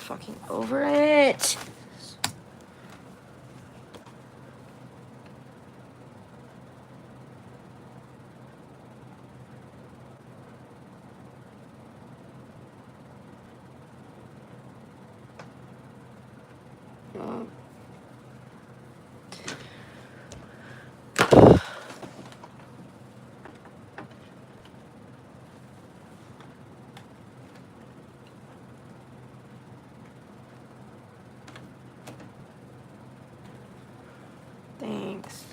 fucking over it. Thanks.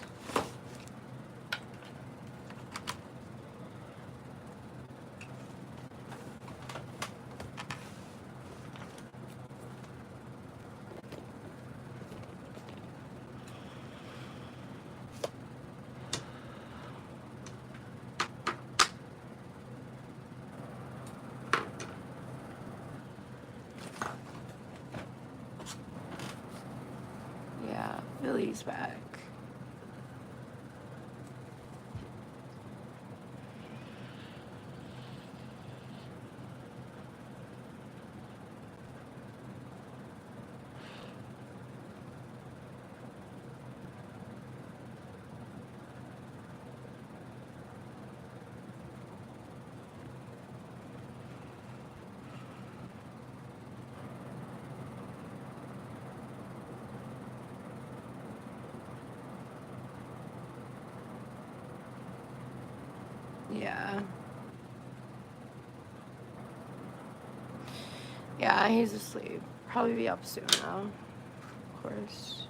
Yeah, Billy's back. Yeah. Yeah, he's asleep. Probably be up soon though. Of course.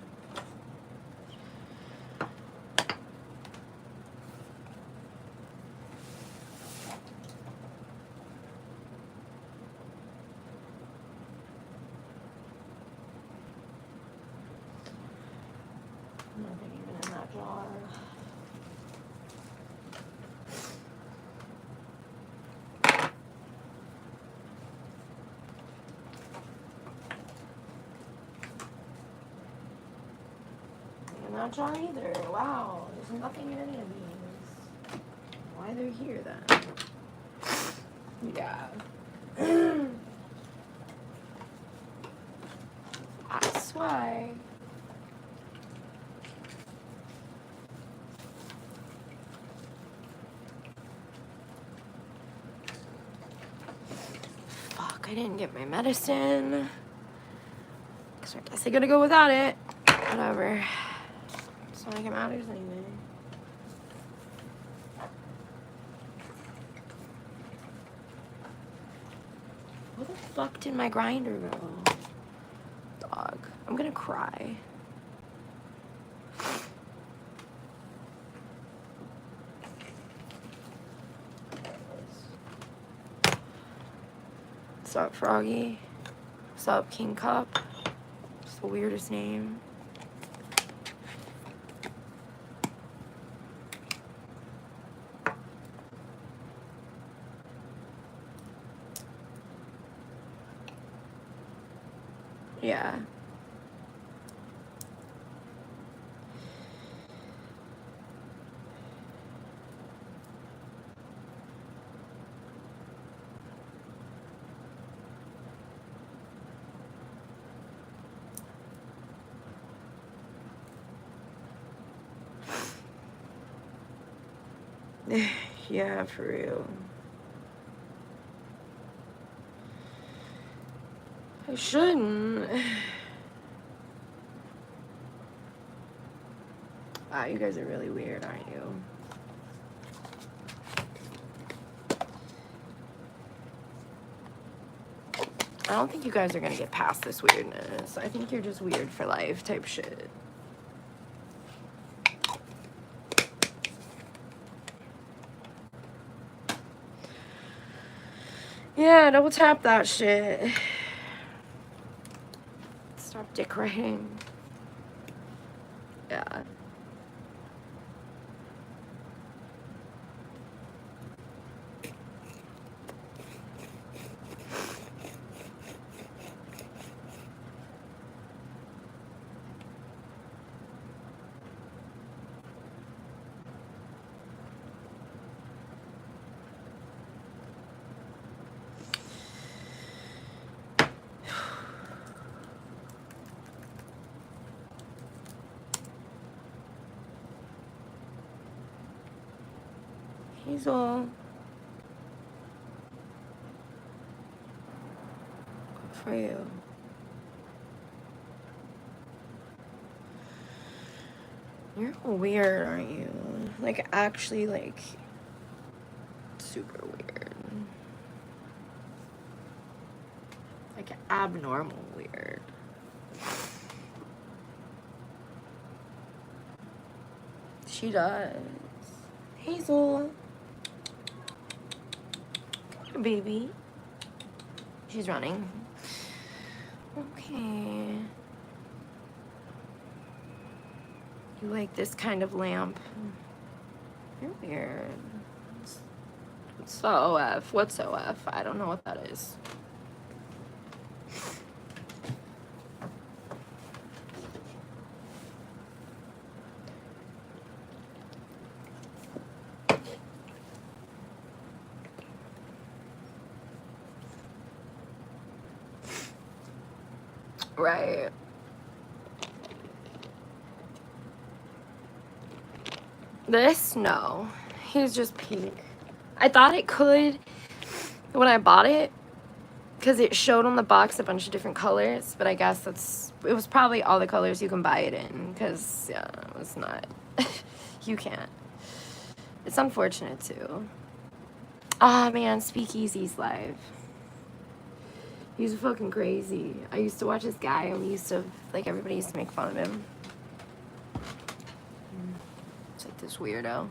Nothing even in that jar. In that jar either. Wow, there's nothing in any of these. Why they're here then? Yeah. That's why. Fuck, I didn't get my medicine. So I guess I gotta go without it. Whatever. It's not like it matters anyway. Where the fuck did my grinder go? Dog. I'm gonna cry. What's up, Froggy? What's up, King Cup? It's the weirdest name. Yeah. Yeah, for real. I shouldn't. Wow, you guys are really weird, aren't you? I don't think you guys are gonna get past this weirdness. I think you're just weird for life type shit. Yeah, double tap that shit. Stop dick writing. Yeah. Hazel. Good for you. You're weird, aren't you? Like, actually, like, super weird. Like, abnormal weird. She does. Hazel. Come here, baby. She's running. Okay. You like this kind of lamp? You're weird. What's OF? What's OF? I don't know what that is. Right. This? No. He's just pink. I thought it could when I bought it because it showed on the box a bunch of different colors, but I guess it was probably all the colors you can buy it in because, yeah, it was not. You can't. It's unfortunate, too. Ah, man, Speakeasy's live. He's fucking crazy. I used to watch this guy, and we used to, like, everybody used to make fun of him. It's like this weirdo.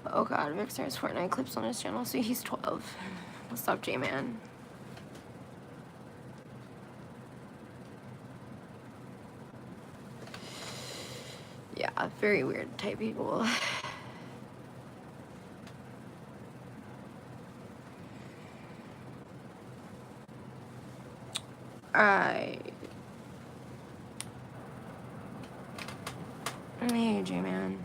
Oh god, Victor has Fortnite clips on his channel, so he's 12. What's up, J-Man? Yeah, very weird type people. Alright. Hey, J-Man.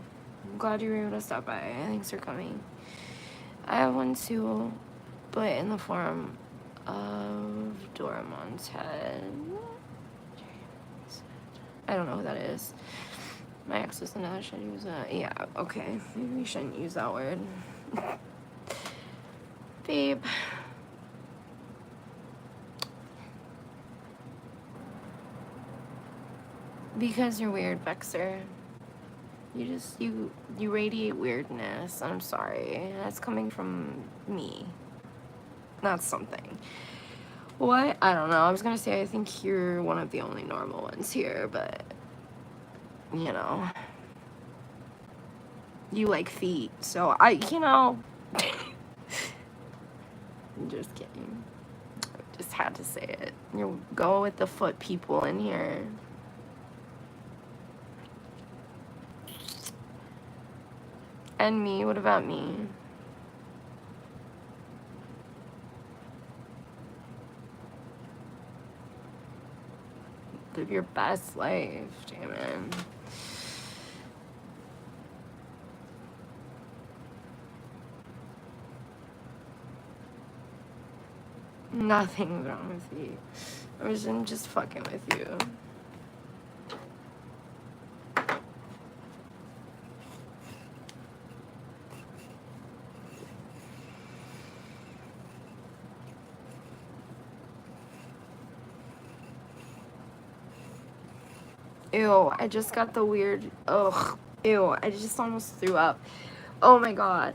I'm glad you were able to stop by. Thanks for coming. I have one too, but in the form of Doraemon's head. I don't know who that is. My ex was in that. Should I use that? Yeah, okay. Maybe we shouldn't use that word. Babe. Because you're weird, Vexer. You radiate weirdness. I'm sorry. That's coming from me. Not something. What? I don't know. I was gonna say I think you're one of the only normal ones here, but you know. You like feet, so I'm just kidding. I just had to say it. You go with the foot people in here. And me? What about me? Live your best life, damn it. Nothing's wrong with you. I'm just fucking with you. Ew, I just got the weird, ugh, ew, I just almost threw up. Oh my god.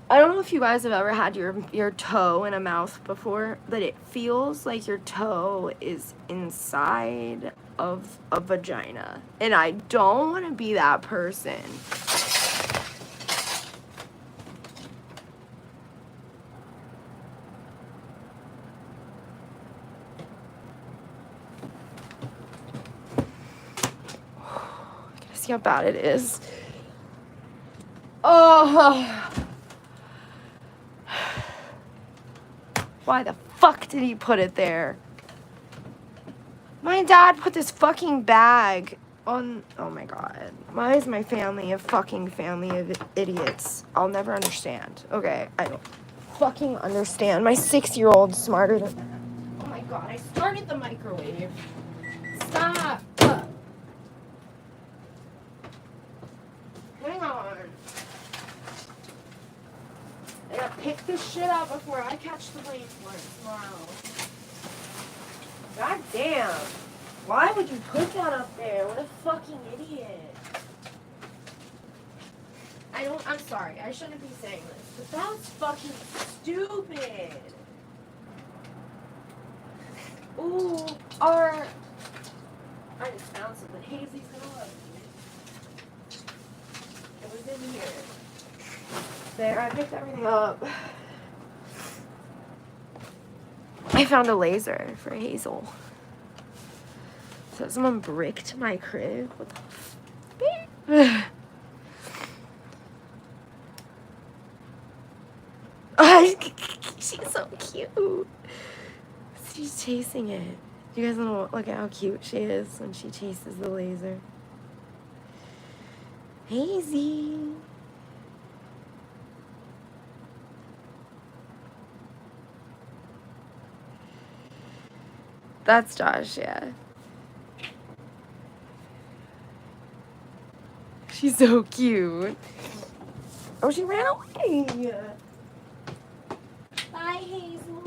I don't know if you guys have ever had your toe in a mouth before, but it feels like your toe is inside of a vagina. And I don't want to be that person. See how bad it is. Oh. Why the fuck did he put it there? My dad put this fucking bag on. Oh my god. Why is my family a fucking family of idiots? I'll never understand. Okay, I don't fucking understand. My 6-year-old's smarter than. Oh my god, I started the microwave. Stop. Hang on. this shit out before I catch the plane for it tomorrow. God damn. Why would you put that up there? What a fucking idiot. I'm sorry, I shouldn't be saying this, but that's fucking stupid. Ooh, I just found something. Hazy's gonna love it. It was in here. There, I picked everything up. I found a laser for Hazel. So someone bricked my crib. What the f- She's so cute. She's chasing it. You guys want to look at how cute she is when she chases the laser. Hazy. That's Josh, yeah. She's so cute. Oh, she ran away. Bye, Hazel.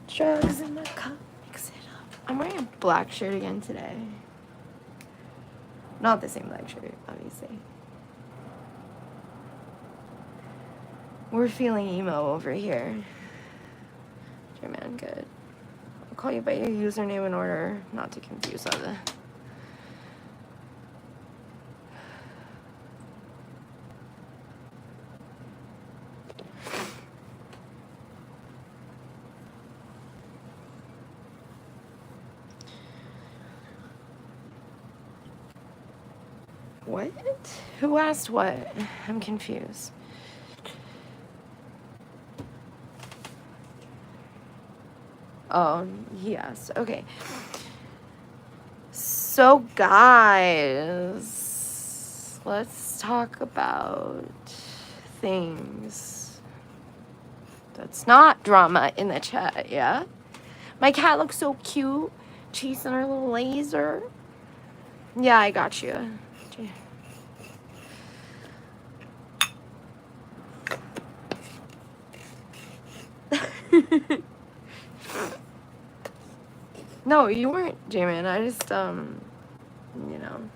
Drugs in my cup, mix it up. I'm wearing a black shirt again today. Not the same black shirt, obviously. We're feeling emo over here. Dear man, good. I'll call you by your username in order not to confuse other. What? Who asked what? I'm confused. Oh, he asked. Okay. So, guys, let's talk about things that's not drama in the chat, yeah? My cat looks so cute, chasing her little laser. Yeah, I got you. No, you weren't, J-Man. I just, you know.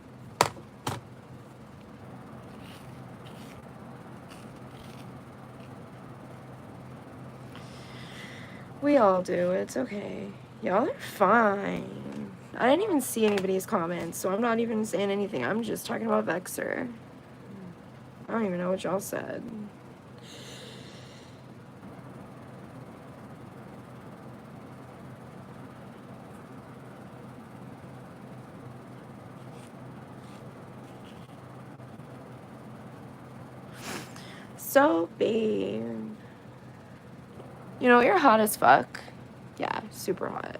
We all do. It's okay. Y'all are fine. I didn't even see anybody's comments, so I'm not even saying anything. I'm just talking about Vexer. I don't even know what y'all said. So, babe. You know, you're hot as fuck. Yeah, super hot.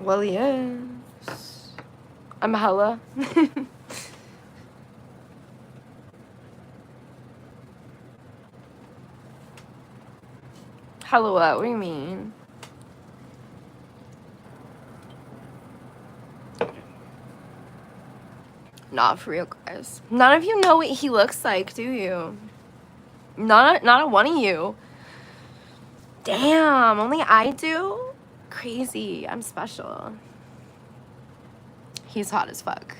Well, yes. I'm hella. Hella what? What do you mean? Not for real, guys. None of you know what he looks like, do you? Not a one of you. Damn, only I do? Crazy. I'm special. He's hot as fuck.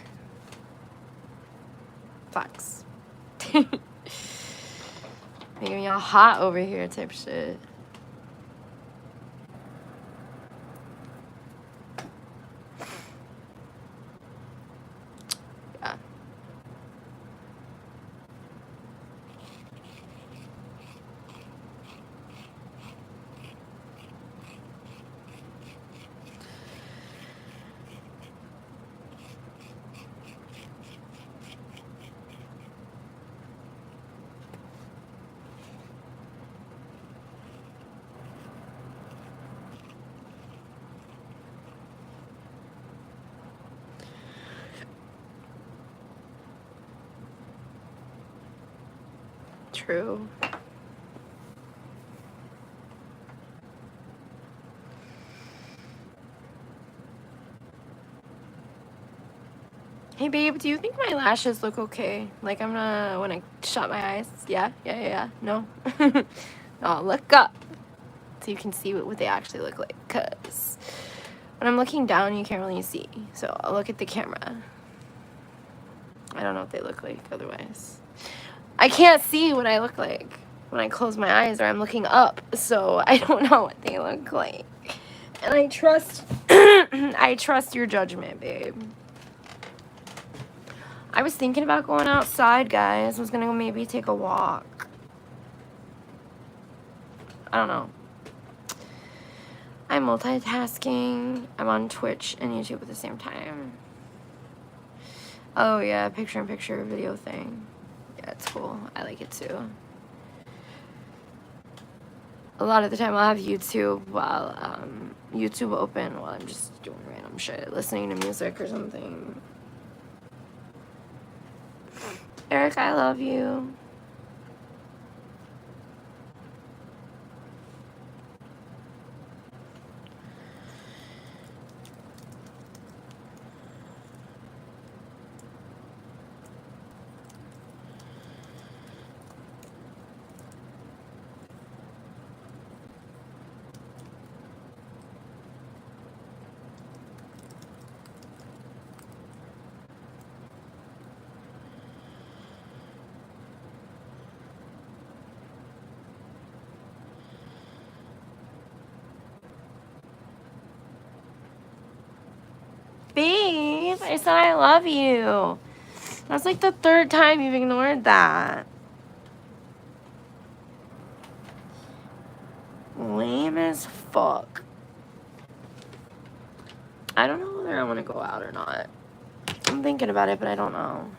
Facts. Making me all hot over here type shit. Yeah. True. Hey babe, do you think my lashes look okay? Like when I shut my eyes? Yeah. No? No, look up. So you can see what they actually look like. Cause when I'm looking down, you can't really see. So I'll look at the camera. I don't know what they look like otherwise. I can't see what I look like when I close my eyes or I'm looking up. So I don't know what they look like. And I trust, I trust your judgment, babe. I was thinking about going outside, guys. I was gonna go maybe take a walk. I don't know. I'm multitasking. I'm on Twitch and YouTube at the same time. Oh yeah, picture-in-picture video thing. Yeah, it's cool. I like it too. A lot of the time I'll have YouTube while YouTube open while I'm just doing random shit, listening to music or something. Eric, I love you. Babe, I said I love you. That's like the third time you've ignored that. Lame as fuck. I don't know whether I want to go out or not. I'm thinking about it, but I don't know.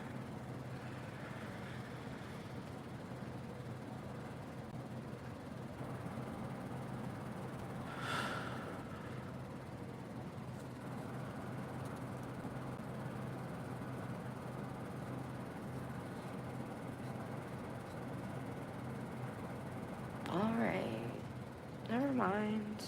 Alright. Never mind.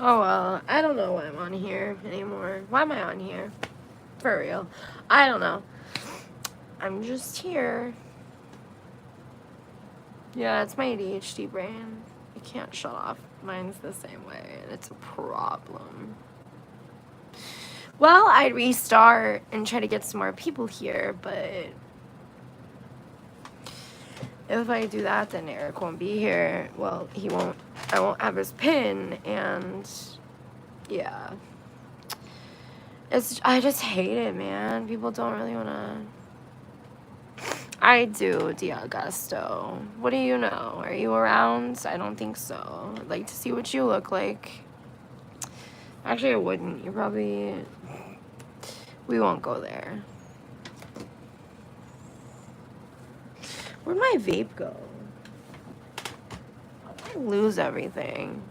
Oh well, I don't know why I'm on here anymore. Why am I on here? For real. I don't know. I'm just here. Yeah, it's my ADHD brain. I can't shut off. Mine's the same way, and it's a problem. Well, I'd restart and try to get some more people here, but if I do that, then Eric won't be here. Well, he won't. I won't have his pin, and yeah. I just hate it, man. People don't really want to. I do, D'Augusto. What do you know? Are you around? I don't think so. I'd like to see what you look like. Actually, I wouldn't. You probably... We won't go there. Where'd my vape go? I lose everything.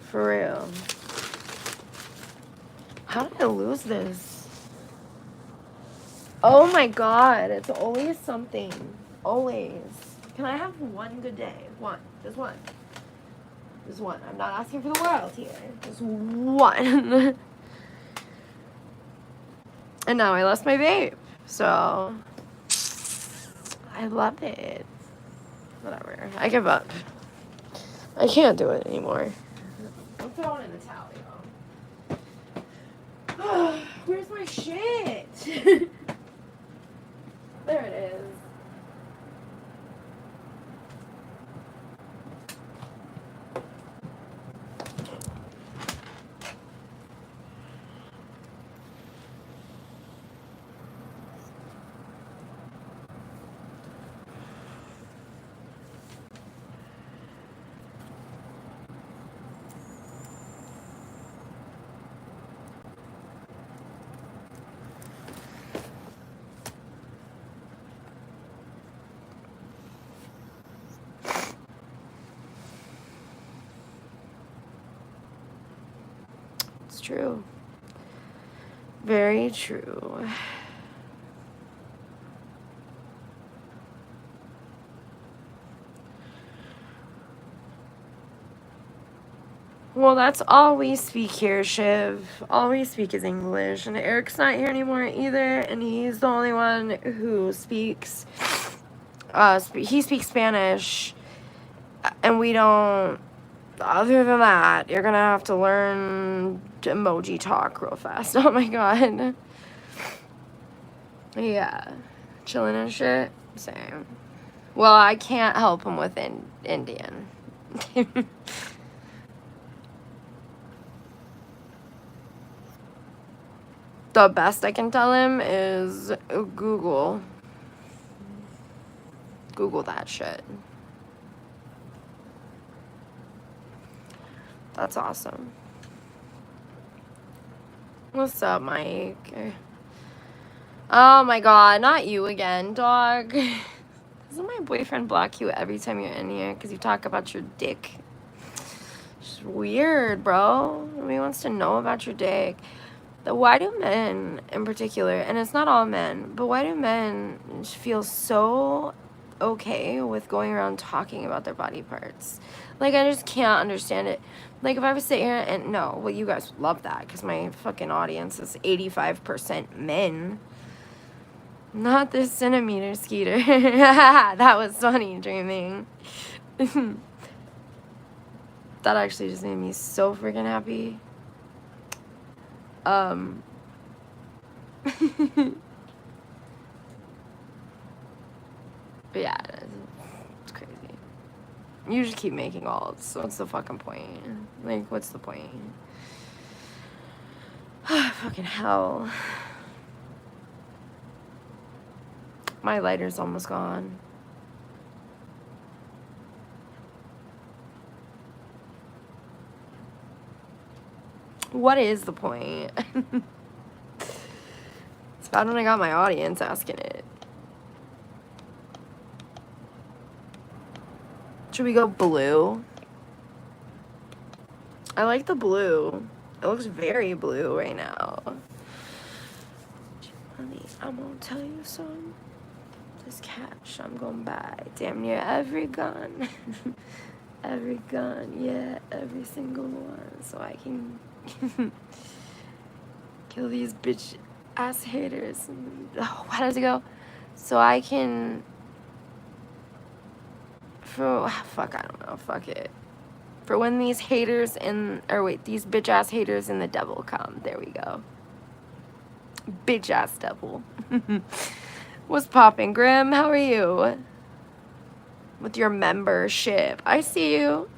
For real. How did I lose this? Oh my god, it's always something. Always. Can I have one good day? One. Just one. Just one. I'm not asking for the world here. Just one. And now I lost my vape. So, I love it. Whatever. I give up. I can't do it anymore. I'm throwing in the towel, y'all. Where's my shit? There it is. It's true. Very true. Well, that's all we speak here, Shiv. All we speak is English. And Eric's not here anymore either. And he's the only one who speaks... he speaks Spanish. And we don't... Other than that, you're gonna have to learn emoji talk real fast. Oh my god. Yeah. Chilling and shit. Same. Well, I can't help him with Indian. The best I can tell him is Google that shit. That's awesome. What's up, Mike? Oh my god, not you again, dog. Doesn't my boyfriend block you every time you're in here because you talk about your dick? It's weird, bro. Nobody wants to know about your dick. Why do men in particular, and it's not all men, but why do men feel so okay with going around talking about their body parts? Like, I just can't understand it. Like, if I was sitting here and, no, well, you guys love that because my fucking audience is 85% men. Not this centimeter Skeeter. That was funny, dreaming. That actually just made me so freaking happy. But yeah, it's crazy. You just keep making alts, so what's the fucking point? Like, what's the point? Fucking hell. My lighter's almost gone. What is the point? It's bad when I got my audience asking it. Should we go blue? I like the blue. It looks very blue right now. Honey, I'm gonna tell you something. This cash I'm gonna buy damn near every gun. Every gun, yeah, every single one. So I can kill these bitch ass haters. Oh, how does it go? So I can fuck, I don't know, fuck it. For when these haters these bitch ass haters and the devil come. There we go. Bitch ass devil. What's poppin', Grim? How are you? With your membership. I see you.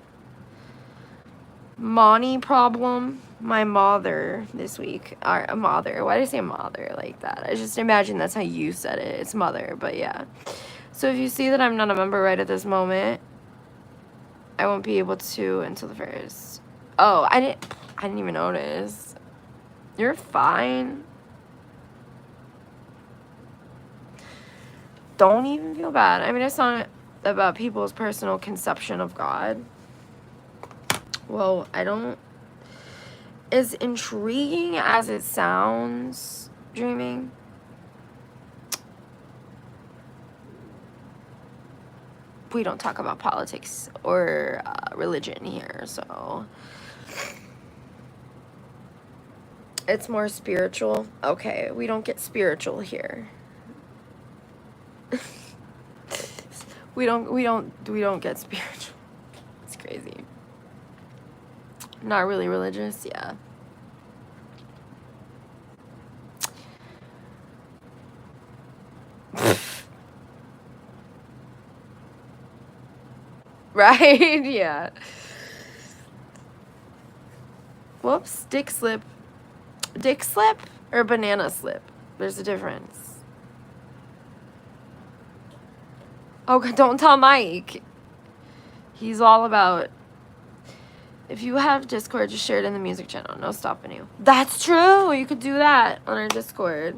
Money problem. My mother this week. Or mother. Why did I say mother like that? I just imagine that's how you said it. It's mother, but yeah. So if you see that I'm not a member right at this moment, I won't be able to until the 1st. Oh, I didn't even notice. You're fine. Don't even feel bad. I mean, it's not about people's personal conception of God. Well, I don't... As intriguing as it sounds, dreaming, we don't talk about politics or religion here, so... It's more spiritual. Okay, we don't get spiritual here. we don't get spiritual. It's crazy. Not really religious, yeah. Right? Yeah. Whoops, dick slip. Dick slip or banana slip? There's a difference. Oh, don't tell Mike. He's all about... If you have Discord, just share it in the music channel. No stopping you. That's true. You could do that on our Discord.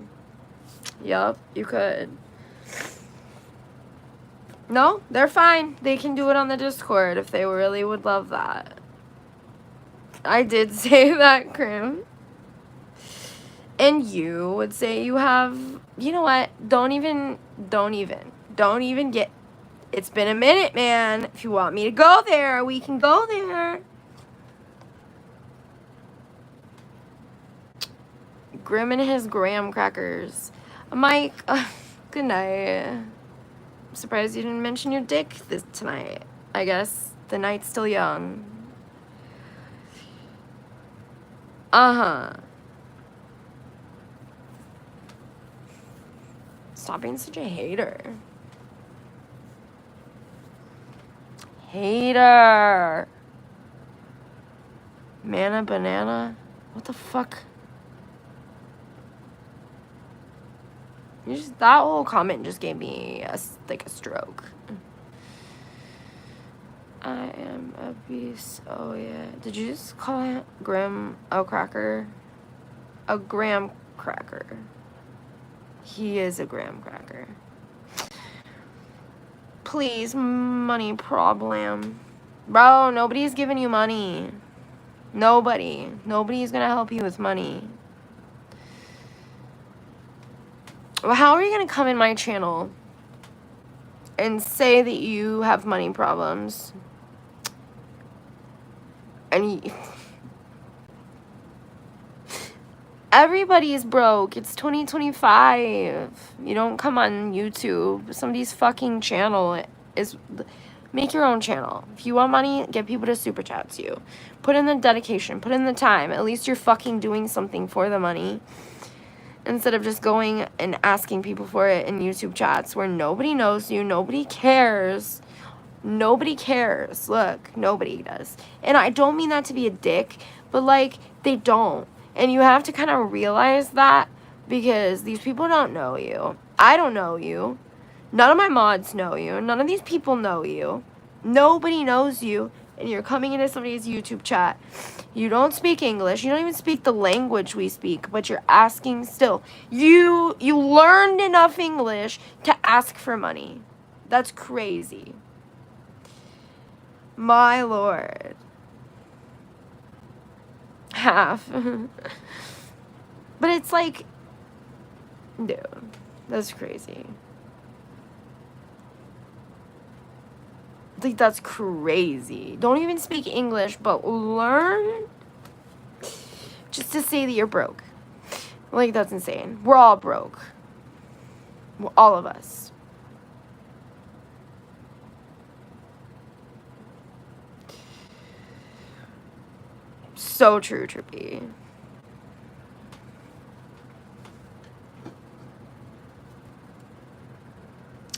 Yup, you could. No, they're fine. They can do it on the Discord if they really would love that. I did say that, Krim. And you would say you have, you know what? Don't even get, it's been a minute, man. If you want me to go there, we can go there. Grim and his graham crackers. Mike, good night. I'm surprised you didn't mention your dick tonight. I guess the night's still young. Uh-huh. Stop being such a hater. Hater. Mana banana? What the fuck? That whole comment just gave me a stroke. I am a beast. Oh yeah. Did you just call it Grim a cracker? A graham cracker. He is a graham cracker. Please, money problem. Bro, nobody's giving you money. Nobody. Nobody's gonna help you with money. Well, how are you gonna come in my channel and say that you have money problems? And everybody is broke. It's 2025. You don't come on YouTube. Somebody's fucking channel is... Make your own channel. If you want money, get people to super chat you. Put in the dedication. Put in the time. At least you're fucking doing something for the money. Instead of just going and asking people for it in YouTube chats where nobody knows you. Nobody cares. Nobody cares. Look, nobody does. And I don't mean that to be a dick, but like, they don't. And you have to kind of realize that because these people don't know you. I don't know you. None of my mods know you. None of these people know you. Nobody knows you. And you're coming into somebody's YouTube chat. You don't speak English. You don't even speak the language we speak, but you're asking still. You learned enough English to ask for money. That's crazy. My lord. Half. But it's like, dude, that's crazy. Like, that's crazy. Don't even speak English, but learn just to say that you're broke. Like, that's insane. We're all broke. Well, all of us. So true, Trippy.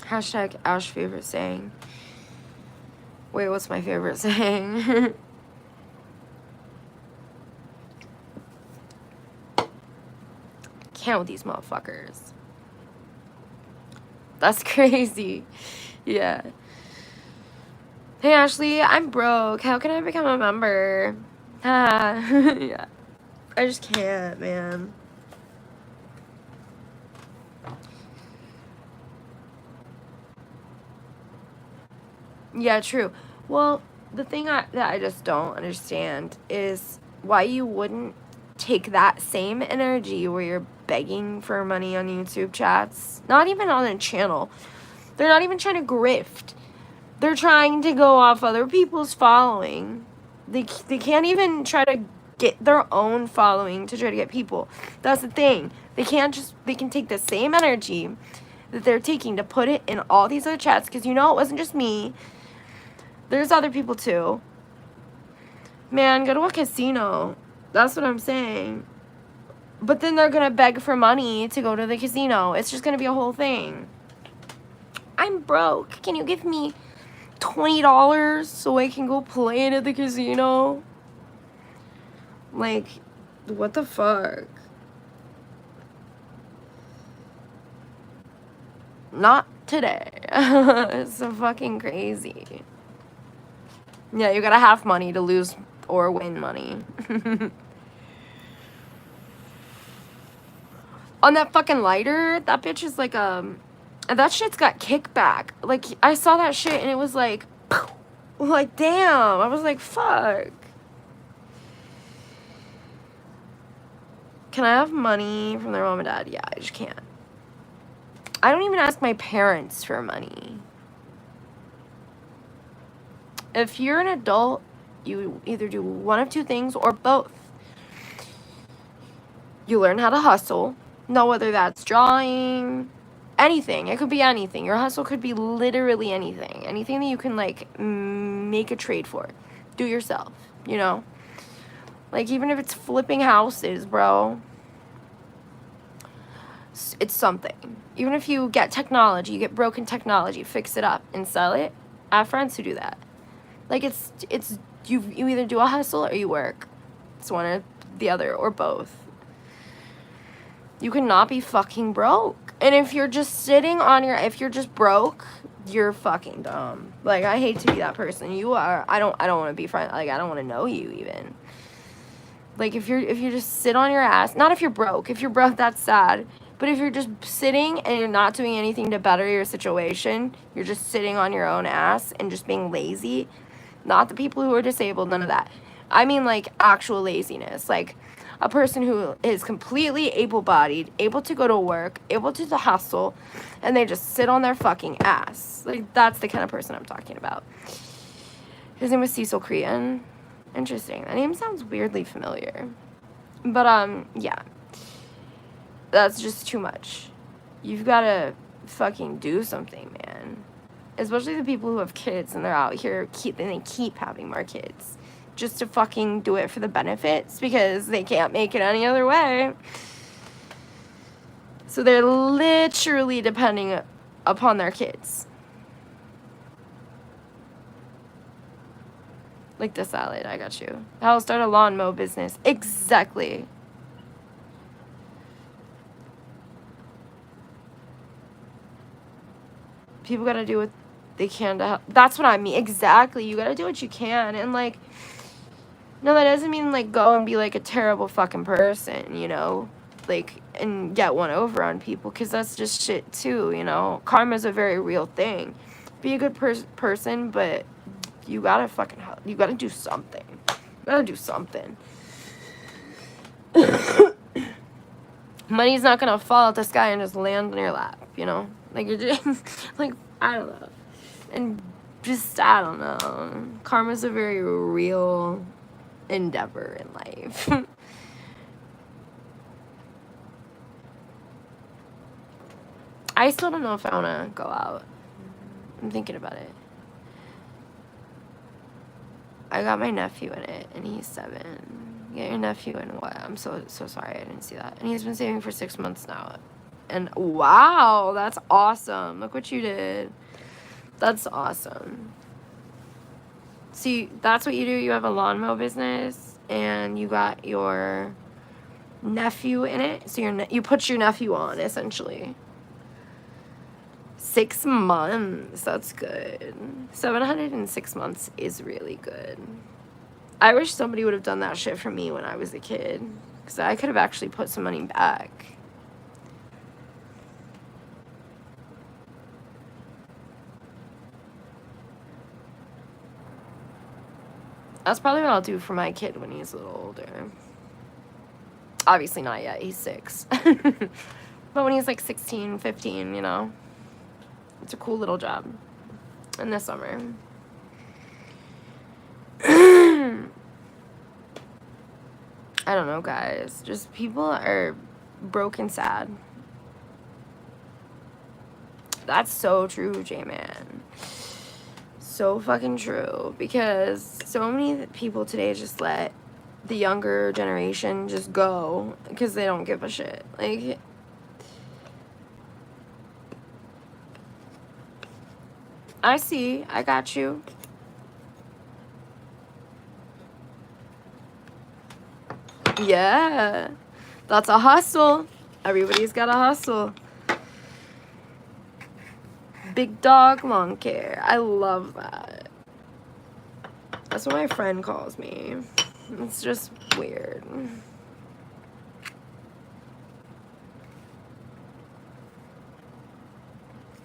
Hashtag Ash favorite saying. Wait, what's my favorite saying? Can't with these motherfuckers. That's crazy. Yeah. Hey, Ashley, I'm broke. How can I become a member? Yeah. I just can't, man. Yeah, true. Well, the thing that I just don't understand is why you wouldn't take that same energy where you're begging for money on YouTube chats. Not even on a channel. They're not even trying to grift. They're trying to go off other people's following. They can't even try to get their own following to try to get people. That's the thing. They can take the same energy that they're taking to put it in all these other chats, because you know it wasn't just me. There's other people too. Man, go to a casino. That's what I'm saying. But then they're gonna beg for money to go to the casino. It's just gonna be a whole thing. I'm broke. Can you give me $20 so I can go play it at the casino? Like, what the fuck? Not today. It's so fucking crazy. Yeah, you gotta have money to lose or win money. On that fucking lighter, that bitch is like, that shit's got kickback. Like, I saw that shit and it was like, like, damn. I was like, fuck. Can I have money from their mom and dad? Yeah, I just can't. I don't even ask my parents for money. If you're an adult, you either do one of two things or both. You learn how to hustle. Know whether that's drawing, anything. It could be anything. Your hustle could be literally anything. Anything that you can, like, make a trade for. Do yourself, you know? Like, even if it's flipping houses, bro. It's something. Even if you get technology, you get broken technology, fix it up and sell it. I have friends who do that. Like, it's you either do a hustle or you work. It's one or the other or both. You cannot be fucking broke. And if you're just sitting on your, if you're just broke, you're fucking dumb. Like, I hate to be that person. You are. I don't want to be friends. Like, I don't want to know you even. Like, if you just sit on your ass, not if you're broke. If you're broke, that's sad. But if you're just sitting and you're not doing anything to better your situation, you're just sitting on your own ass and just being lazy. Not the people who are disabled, none of that. I mean, like, actual laziness. Like, a person who is completely able-bodied, able to go to work, able to hustle, and they just sit on their fucking ass. Like, that's the kind of person I'm talking about. His name was Cecil Crean. Interesting. That name sounds weirdly familiar. But, yeah. That's just too much. You've got to fucking do something, man. Especially the people who have kids and they're out here, they keep having more kids. Just to fucking do it for the benefits because they can't make it any other way. So they're literally depending upon their kids. Like the salad, I got you. I'll start a lawn mow business. Exactly. People gotta do what they can to help. That's what I mean. Exactly. You gotta do what you can. And, like, no, that doesn't mean, like, go and be, like, a terrible fucking person, you know? Like, and get one over on people, because that's just shit, too, you know? Karma's a very real thing. Be a good person, but you gotta fucking help. You gotta do something. You gotta do something. Money's not gonna fall out the sky and just land on your lap, you know? Like, you're just, like, I don't know. And just, I don't know. Karma's a very real endeavor in life. I still don't know if I want to go out. I'm thinking about it. I got my nephew in it, and he's 7. You get your nephew in what? I'm so sorry I didn't see that. And he's been saving for 6 months now. And wow, that's awesome. Look what you did. That's awesome. See, that's what you do. You have a lawn mow business, and you got your nephew in it. So you put your nephew on, essentially. 6 months. That's good. 706 months is really good. I wish somebody would have done that shit for me when I was a kid, because I could have actually put some money back. That's probably what I'll do for my kid when he's a little older. Obviously not yet. He's 6. But when he's like 16, 15, you know. It's a cool little job. In the summer. I don't know, guys. Just people are broke and sad. That's so true, J-Man. So fucking true, because so many people today just let the younger generation just go because they don't give a shit. Like, I see, I got you. Yeah, that's a hustle. Everybody's got a hustle. Big dog lawn care. I love that. That's what my friend calls me. It's just weird.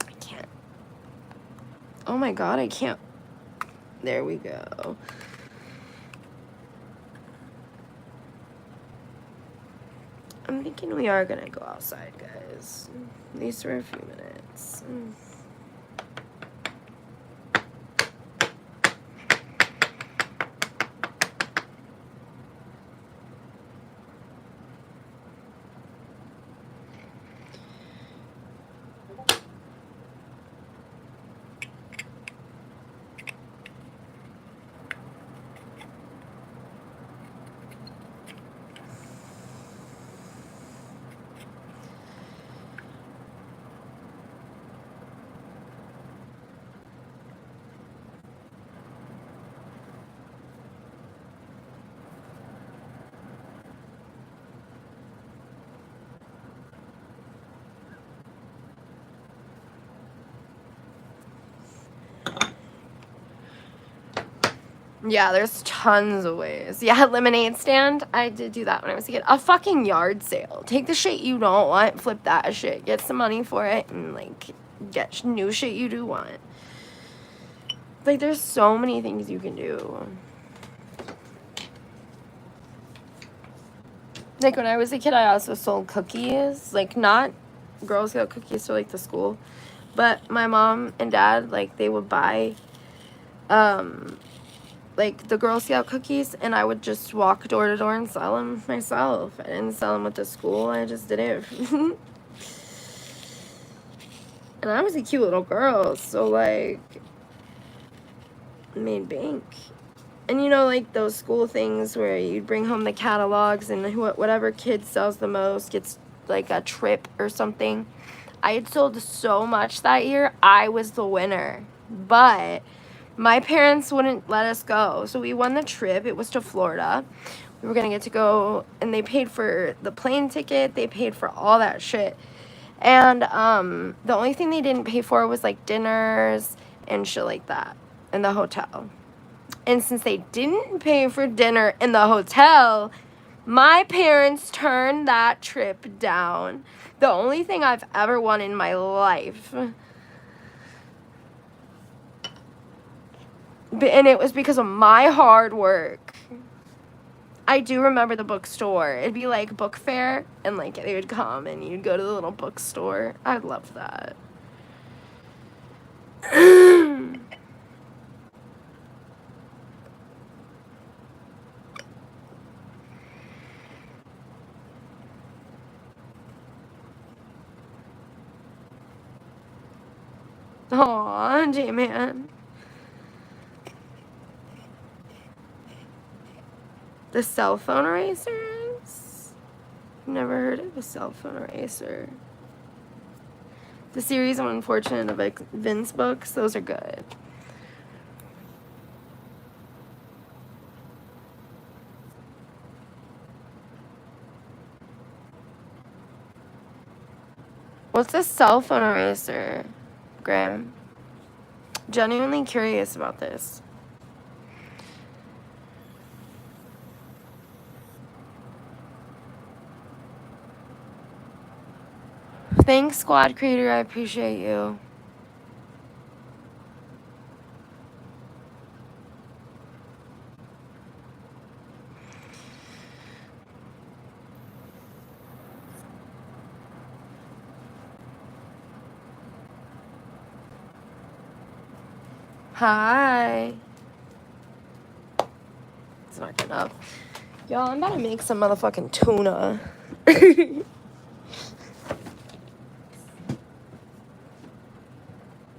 I can't. Oh my god, I can't. There we go. I'm thinking we are gonna go outside, guys. At least for a few minutes. Yeah, there's tons of ways. Yeah, lemonade stand. I did do that when I was a kid. A fucking yard sale. Take the shit you don't want, flip that shit, get some money for it, and like get new shit you do want. Like, there's so many things you can do. Like, when I was a kid, I also sold cookies. Like, not Girl Scout cookies for like the school, but my mom and dad, like, they would buy like the Girl Scout cookies, and I would just walk door to door and sell them myself. I didn't sell them at the school, I just did it. And I was a cute little girl, so like, made bank. And you know, like those school things where you bring home the catalogs and whatever kid sells the most gets like a trip or something. I had sold so much that year, I was the winner. But my parents wouldn't let us go. So we won the trip. It was to Florida. We were going to get to go, and they paid for the plane ticket. They paid for all that shit. And the only thing they didn't pay for was like dinners and shit like that in the hotel. And since they didn't pay for dinner in the hotel, my parents turned that trip down. The only thing I've ever won in my life. And it was because of my hard work. I do remember the bookstore. It'd be like book fair, and like they would come and you'd go to the little bookstore. I loved that. Aw, J-Man. The cell phone erasers? Never heard of a cell phone eraser. The series of Unfortunate Vince books, those are good. What's a cell phone eraser, Graham? Genuinely curious about this. Thanks, Squad Creator. I appreciate you. Hi. It's not good enough. Y'all, I'm about to make some motherfucking tuna.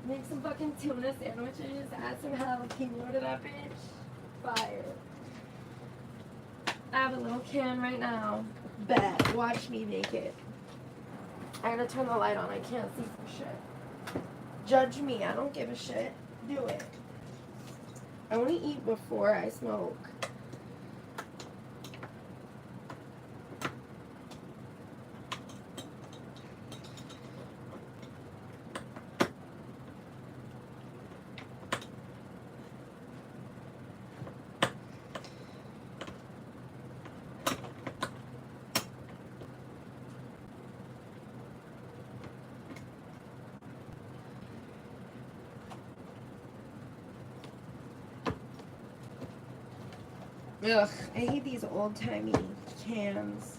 Make some fucking tuna sandwiches, add some jalapeno to that bitch. Fire. I have a little can right now. Bet. Watch me make it. I gotta turn the light on. I can't see for shit. Judge me. I don't give a shit. Do it. I want to eat before I smoke. Ugh, I hate these old-timey cans.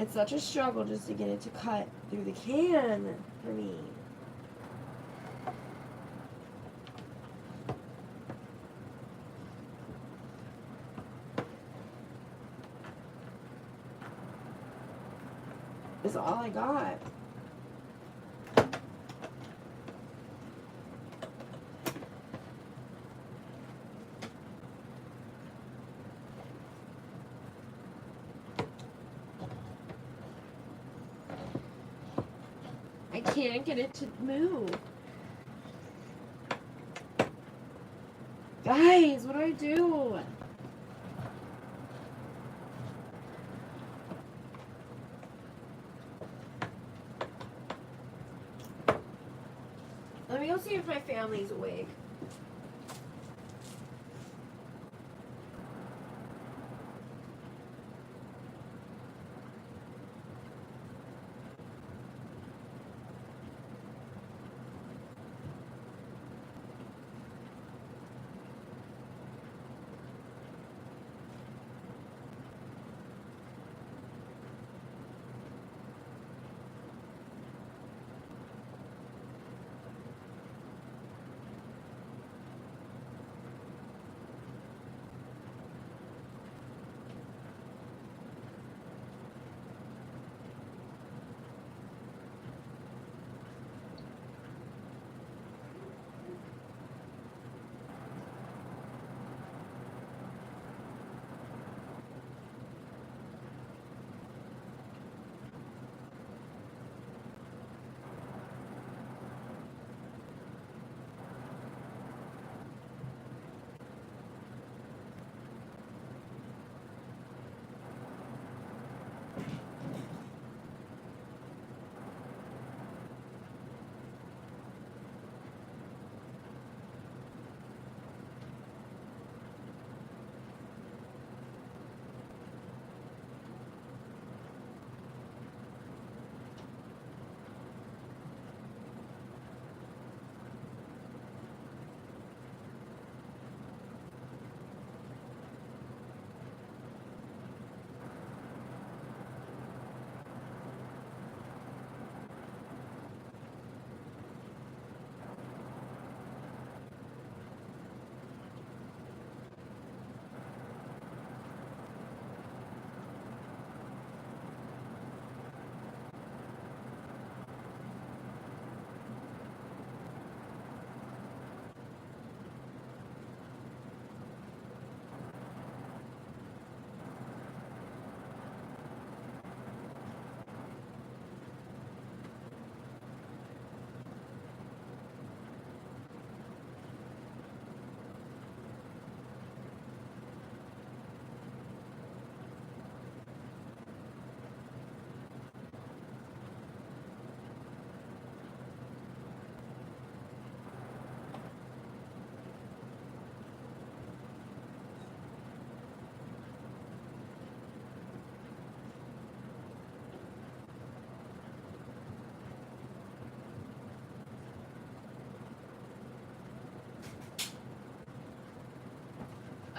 It's such a struggle just to get it to cut through the can for me. That's all I got. I can't get it to move. Guys, what do I do? Let me go see if my family's awake.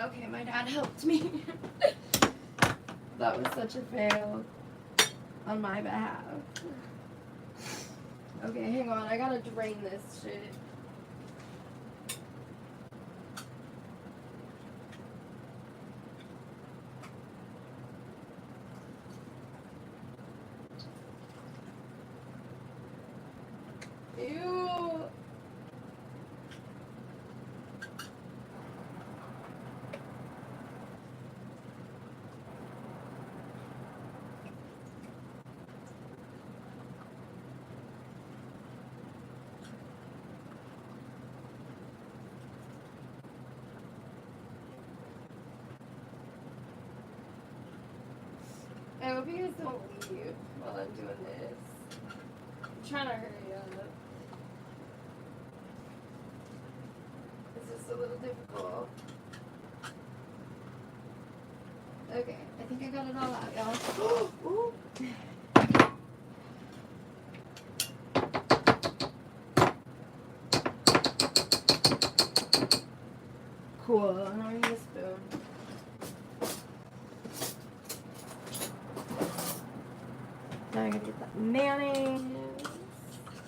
Okay, my dad helped me. That was such a fail on my behalf. Okay, hang on. I gotta drain this shit. Ew. I hope you guys don't leave while I'm doing this. I'm trying to hurry up. This is a little difficult. Okay, I think I got it all out, y'all. Ooh. Cool, and I need a spoon. Now I'm gonna get that mayonnaise.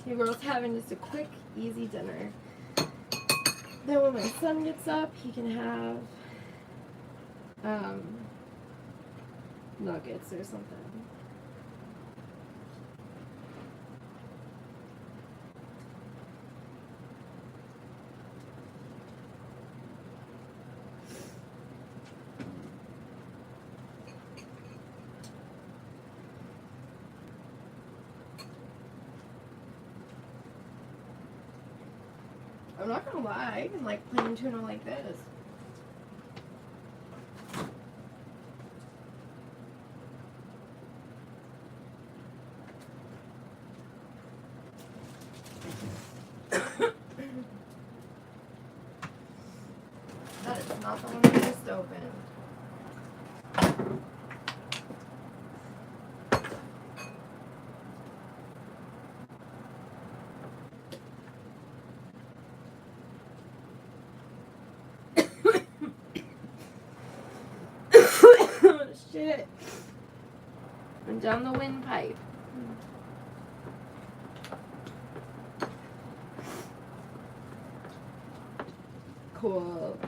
You girls having just a quick, easy dinner. Then when my son gets up, he can have nuggets or something. I'm not gonna lie, I even like plain tuna like this. That is not the one we just opened. Shit. And down the windpipe. Cool.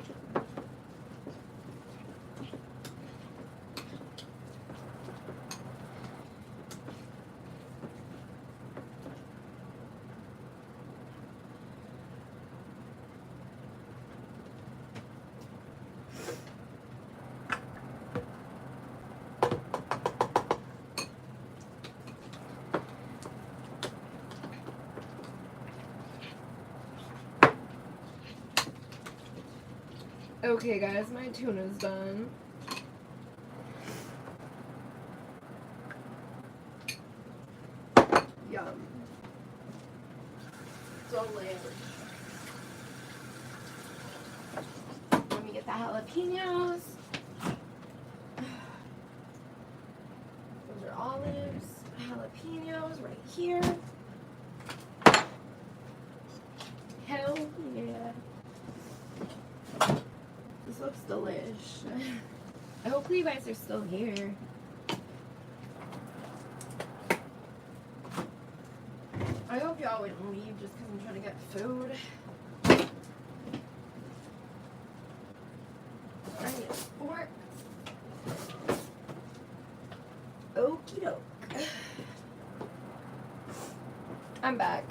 Okay, guys, my tuna's done. Yum. Delish. Let me get the jalapenos. Those are olives. Jalapenos right here. Hell yeah. This looks delish. I hope you guys are still here. I hope y'all wouldn't leave just because I'm trying to get food. I need a fork. Okie doke. I'm back.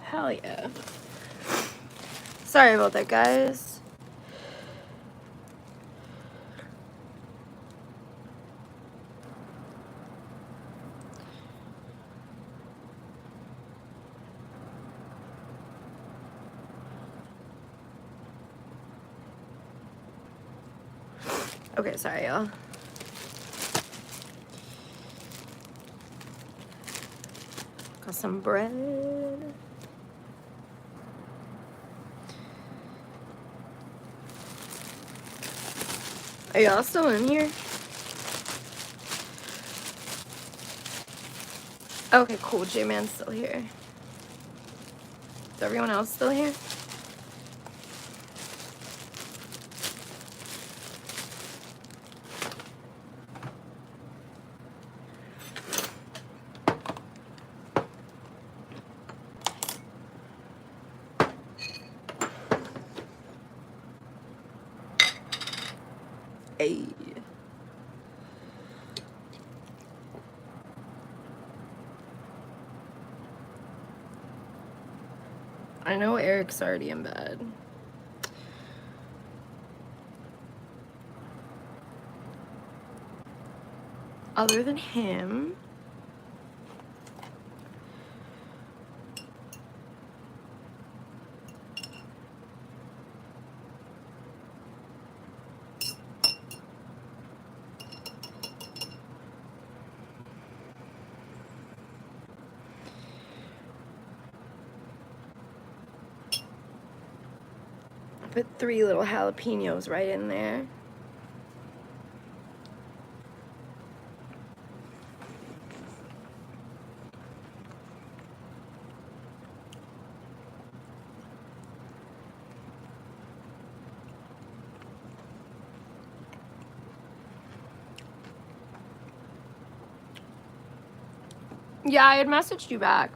Hell yeah. Sorry about that, guys. Okay, sorry, y'all. Got some bread. Are y'all still in here? Okay, cool. J-Man's still here. Is everyone else still here? Hey. I know Eric's already in bed. Other than him, I put 3 little jalapenos right in there. Yeah, I had messaged you back.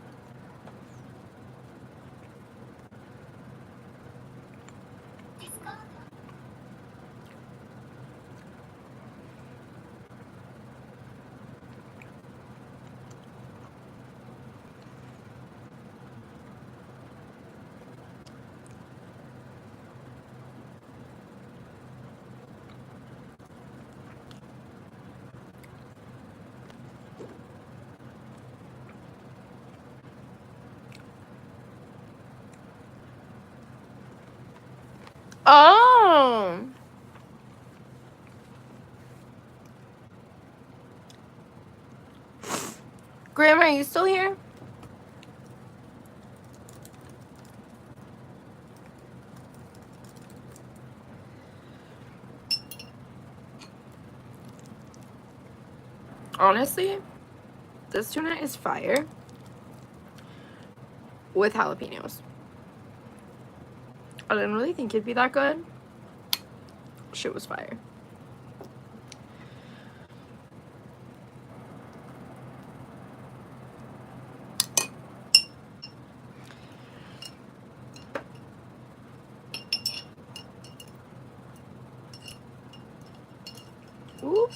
Oh. Grandma, are you still here? Honestly, this tuna is fire with jalapenos. I didn't really think it'd be that good. Shit was fire. Ooh.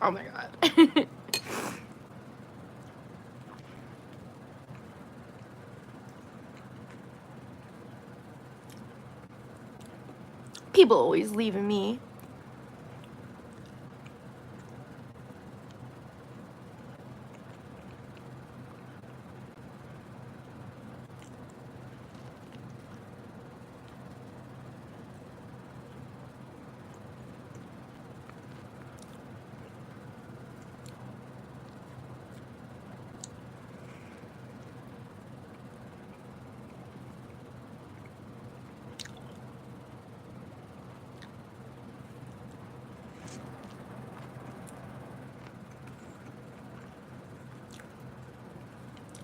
Oh my god. People always leaving me.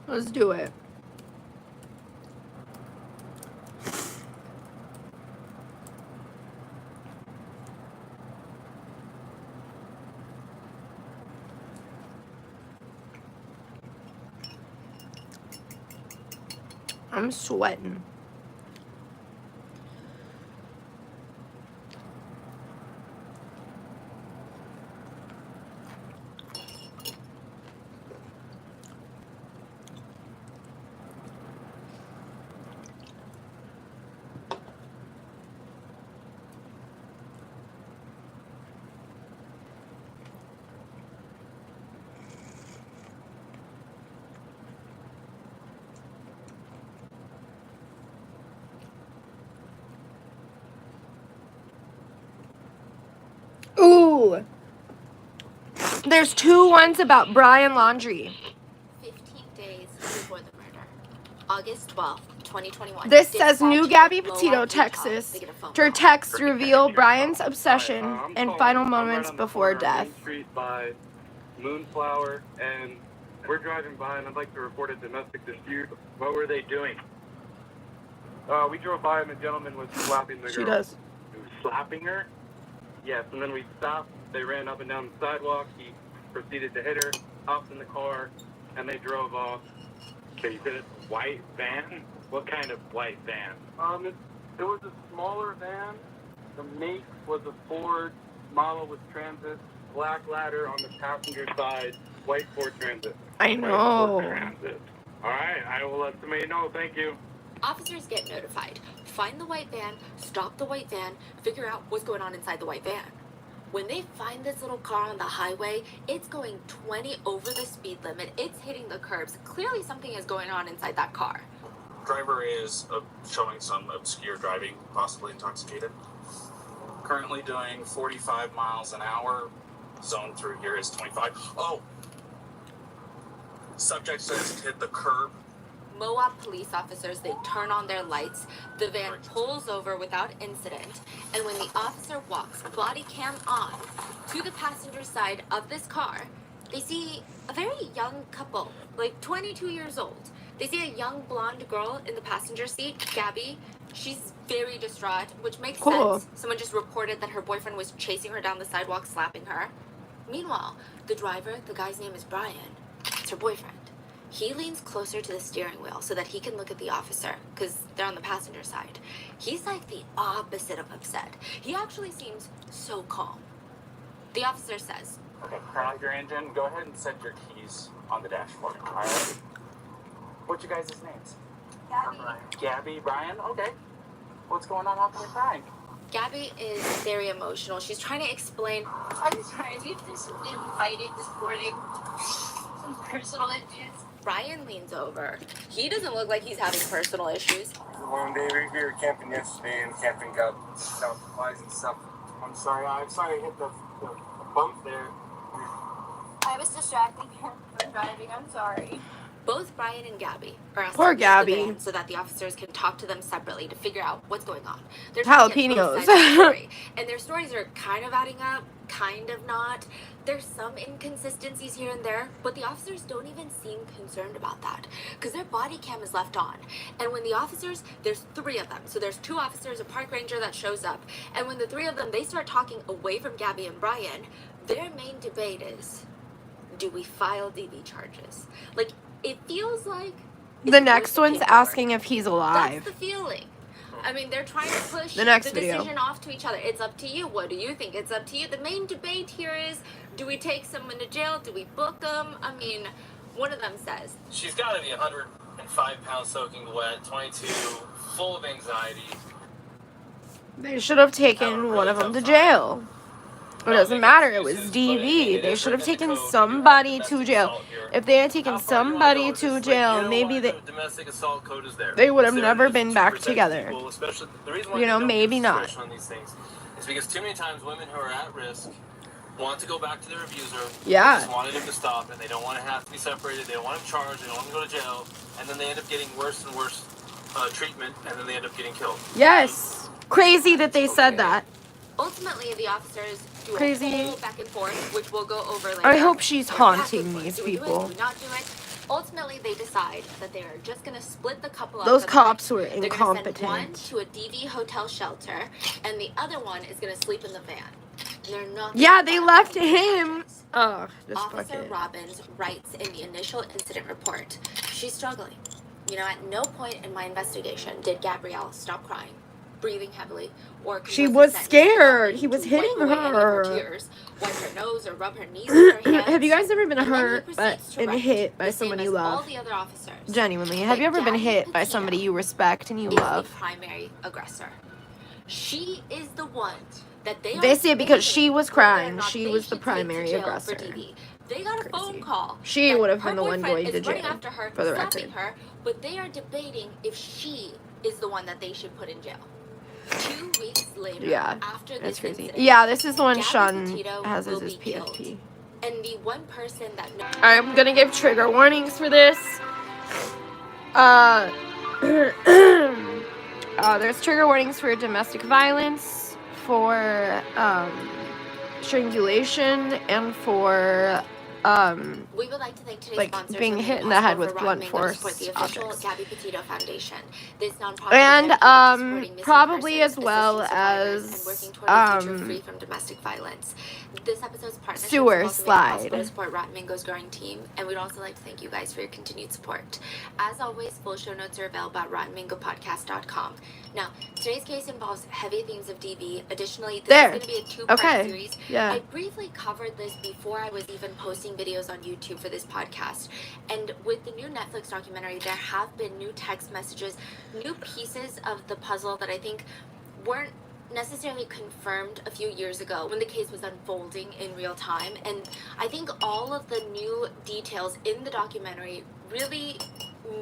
Let's do it. I'm sweating. Ooh. There's 2 ones about Brian Laundrie. 15 days before the murder. August 12th, 2021. This says New Gabby Petito, Texas. Her texts reveal Brian's obsession and final moments before death. Main Street by Moonflower, and we're driving by, and I'd like to report a domestic dispute. What were they doing? We drove by, and the gentleman was slapping the girl. She does. He was slapping her? Yes, and then we stopped. They ran up and down the sidewalk. He proceeded to hit her, hopped in the car, and they drove off. Okay, you said it's a white van? What kind of white van? It was a smaller van. The make was a Ford model with transit, black ladder on the passenger side, white Ford Transit. I know. White Ford Transit. All right, I will let somebody know. Thank you. Officers get notified. Find the white van, stop the white van, figure out what's going on inside the white van. When they find this little car on the highway, it's going 20 over the speed limit. It's hitting the curbs. Clearly something is going on inside that car. Driver is showing some obscure driving, possibly intoxicated. Currently doing 45 miles an hour, zone through here is 25. Oh! Subject says hit the curb. Moab police officers, they turn on their lights. The van pulls over without incident. And when the officer walks, body cam on, to the passenger side of this car, they see a very young couple, like 22 years old. They see a young blonde girl in the passenger seat, Gabby. She's very distraught, which makes sense. Someone just reported that her boyfriend was chasing her down the sidewalk, slapping her. Meanwhile, the driver, the guy's name is Brian. It's her boyfriend. He leans closer to the steering wheel so that he can look at the officer, because they're on the passenger side. He's like the opposite of upset. He actually seems so calm. The officer says, Okay, turn off your engine. Go ahead and set your keys on the dashboard. All right. What's your guys' names? Gabby. Gabby, Brian? Okay. What's going on? How come you're crying? Gabby is very emotional. She's trying to explain. I'm sorry, we've just been fighting this morning. Some personal issues. Brian leans over. He doesn't look like he's having personal issues. It was a long day. We were camping yesterday and camping got down supplies and stuff. I'm sorry I hit the bump there. I was distracting him from driving. I'm sorry. Both Brian and Gabby are asked Poor to leave the Gabby. van so that the officers can talk to them separately to figure out what's going on. They're trying to get both Jalapenos. sides of the story, and their stories are kind of adding up, kind of not. There's some inconsistencies here and there, but the officers don't even seem concerned about that because their body cam is left on. And when the officers, there's 3 of them. So there's 2 officers, a park ranger that shows up. And when the 3 of them, they start talking away from Gabby and Brian, their main debate is, do we file DV charges? Like, it feels like The next one's asking if he's alive. that's the feeling. I mean, they're trying to push The next decision video. off to each other. It's up to you. What do you think? It's up to you. The main debate here is, do we take someone to jail? Do we book them? I mean, one of them says, She's got to be 105 pounds soaking wet, 22, full of anxiety. They should have taken one of them to jail. It doesn't matter. It was DV. They should have taken somebody to jail. If they had taken somebody to jail, maybe the domestic assault code is there. they would have It's never there been to back protect together. people, especially the reason why You know, they don't maybe give not. discretion on these things is because too many times women who are at risk want to go back to their abuser. Yeah. Just wanted him to stop, and they don't want to have to be separated. They don't want him charged. They don't want to go to jail, and then they end up getting worse and worse treatment, and then they end up getting killed. Yes. Crazy that they said that. ultimately, the officers do Crazy. a whole back and forth, which we'll go over later. I hope she's They're back haunting and forth. these Do we do it? people. Do we not do it? Ultimately, they decide that they are just going to split the couple up. Those so that cops were they're gonna send one incompetent. to a DV hotel shelter, and the other one is going to sleep in the van. They're not. Yeah, they left him. Oh, just fuck Officer it. Robbins writes in the initial incident report, she's struggling. You know, at no point in my investigation did Gabrielle stop crying, breathing heavily, or She convert was the sentence scared. without He was to wipe hitting away any of her her. tears, wipe her nose or rub her knees with her hands. Have you guys ever been And then he hurt proceeds to and write, hit by the same somebody you as all love? the other officers, Genuinely, have you ever been hit by somebody you respect and you is the love? primary aggressor. She is the one that they They are say because debating she was whether or crying, not she they was the should take to primary jail for aggressor. DV. They got a phone Crazy. call. She that would have her been the one boyfriend going to is running jail, after her, for the slapping record. her, but they are debating if she is the one that they should put in jail. 2 weeks later, Yeah, after that's this crazy. incident, Yeah, this is the one Gabby Sean Petito has will as his be killed. PFP. And the one person that I'm gonna give trigger warnings for this. There's trigger warnings for domestic violence, for strangulation, and for we would like to thank today's like sponsors being and hit in thank the head Oscar with for blunt Rotten Mango to support force the official objects. Gabby Petito Foundation. This nonprofit And is dedicated to supporting missing probably persons, as well assisting survivors, as and working toward a future free from domestic violence. This episode's partnership sewer has also made it possible slide. to support Rotten Mango's growing team, and we'd also like to thank you guys for your continued support. As always, full show notes are available at RottenMangoPodcast.com. Now, today's case involves heavy themes of DV. Additionally, this There. is going to be a 2-part Okay. series. Yeah. I briefly covered this before I was even posting videos on YouTube for this podcast. And with the new Netflix documentary, there have been new text messages, new pieces of the puzzle that I think weren't necessarily confirmed a few years ago when the case was unfolding in real time. And I think all of the new details in the documentary really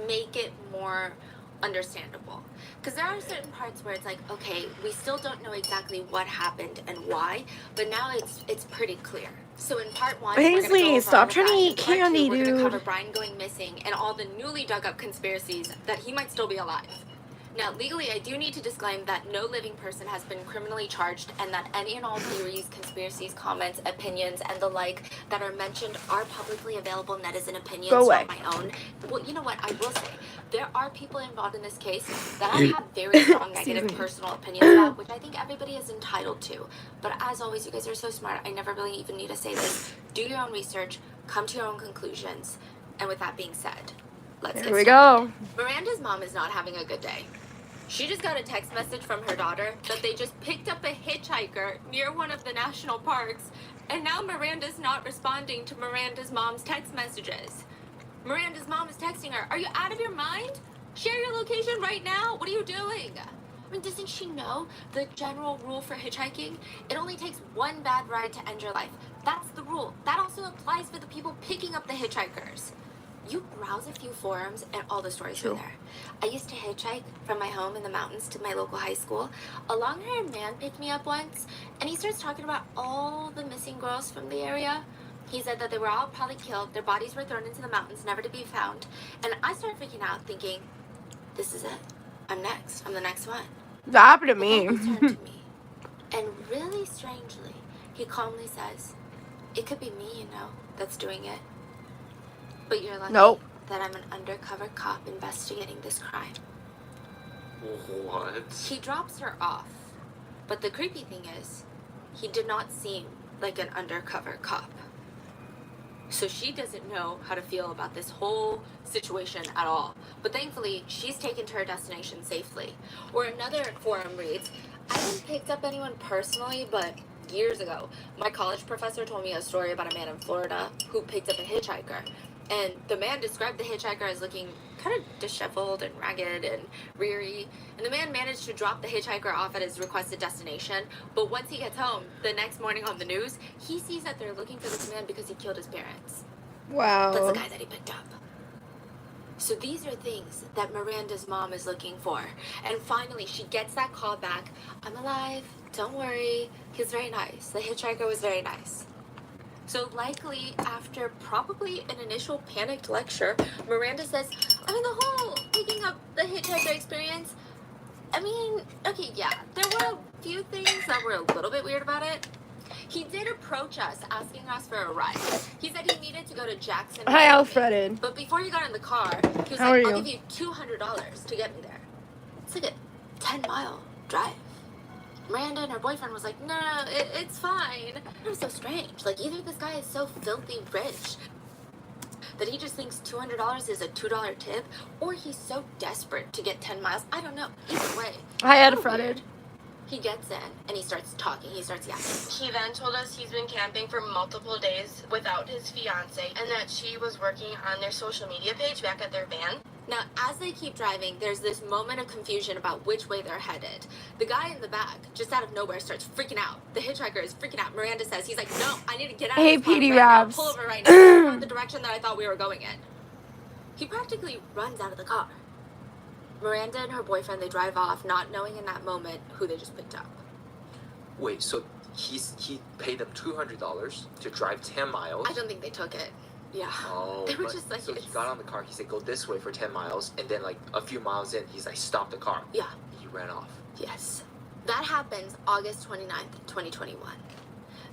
make it more understandable. Because there are certain parts where it's like, okay, we still don't know exactly what happened and why, but now it's pretty clear. So in part 1, we're gonna go Paisley, over stop all of trying to that. eat In part 2, candy, we're gonna cover dude. Brian going missing and all the newly dug up conspiracies that he might still be alive. Now, legally, I do need to disclaim that no living person has been criminally charged and that any and all theories, conspiracies, comments, opinions, and the like that are mentioned are publicly available netizen opinions, Go away. not my own. Well, you know what? I will say, there are people involved in this case that I have very strong negative Excuse me. personal opinions about, which I think everybody is entitled to. But as always, you guys are so smart, I never really even need to say this. Do your own research, come to your own conclusions, and with that being said, let's Here get we started. go. Miranda's mom is not having a good day. She just got a text message from her daughter that they just picked up a hitchhiker near one of the national parks, and now Miranda's not responding to Miranda's mom's text messages. Miranda's mom is texting her, "Are you out of your mind? Share your location right now. What are you doing?" I mean, doesn't she know the general rule for hitchhiking? It only takes one bad ride to end your life. That's the rule. That also applies for the people picking up the hitchhikers. You browse a few forums and all the stories are there. I used to hitchhike from my home in the mountains to my local high school. A long-haired man picked me up once, and he starts talking about all the missing girls from the area. He said that they were all probably killed, their bodies were thrown into the mountains, never to be found. And I started freaking out, thinking, this is it. I'm next. I'm the next one. That happened to But me. then he turned to me, and really strangely, he calmly says, "It could be me, that's doing it. But you're lucky Nope. that I'm an undercover cop investigating this crime." What? He drops her off. But the creepy thing is, he did not seem like an undercover cop. So she doesn't know how to feel about this whole situation at all. But thankfully, she's taken to her destination safely. Or another forum reads, "I haven't picked up anyone personally, but years ago, my college professor told me a story about a man in Florida who picked up a hitchhiker. And the man described the hitchhiker as looking kind of disheveled and ragged and weary. And the man managed to drop the hitchhiker off at his requested destination. But once he gets home, the next morning on the news, he sees that they're looking for this man because he killed his parents. That's Wow. the guy that he picked up." So these are things that Miranda's mom is looking for. And finally, she gets that call back. "I'm alive. Don't worry." He's very nice. The hitchhiker was very nice. So likely, after probably an initial panicked lecture, Miranda says, "I mean, the whole picking up the hitchhiker experience, okay, yeah, there were a few things that were a little bit weird about it. He did approach us, asking us for a ride. He said he needed to go to Jackson, Hi, Wyoming. Alfred. But before he got in the car, he was How like, are I'll you? give you $200 to get me there." It's like a 10-mile drive. Miranda and her boyfriend was like, no, it's fine. It was so strange. Like, either this guy is so filthy rich that he just thinks $200 is a $2 tip, or he's so desperate to get 10 miles. I don't know. Either way. Hi, so Alfred. weird. He gets in, and he starts talking. He starts yapping. He then told us he's been camping for multiple days without his fiance and that she was working on their social media page back at their van. Now, as they keep driving, there's this moment of confusion about which way they're headed. The guy in the back, just out of nowhere, starts freaking out. The hitchhiker is freaking out. Miranda says, he's like, "No, I need to get out Hey, of this car PD right now. Rabs. Pull over right now. We're going the direction that I thought we were going in." He practically runs out of the car. Miranda and her boyfriend, they drive off, not knowing in that moment who they just picked up. Wait, so he paid them $200 to drive 10 miles? I don't think they took it. Yeah. Oh, They were but- just like, so he it's- got on the car, he said, go this way for 10 miles, and then like a few miles in, he's like, stop the car. Yeah. He ran off. Yes. That happens August 29th, 2021.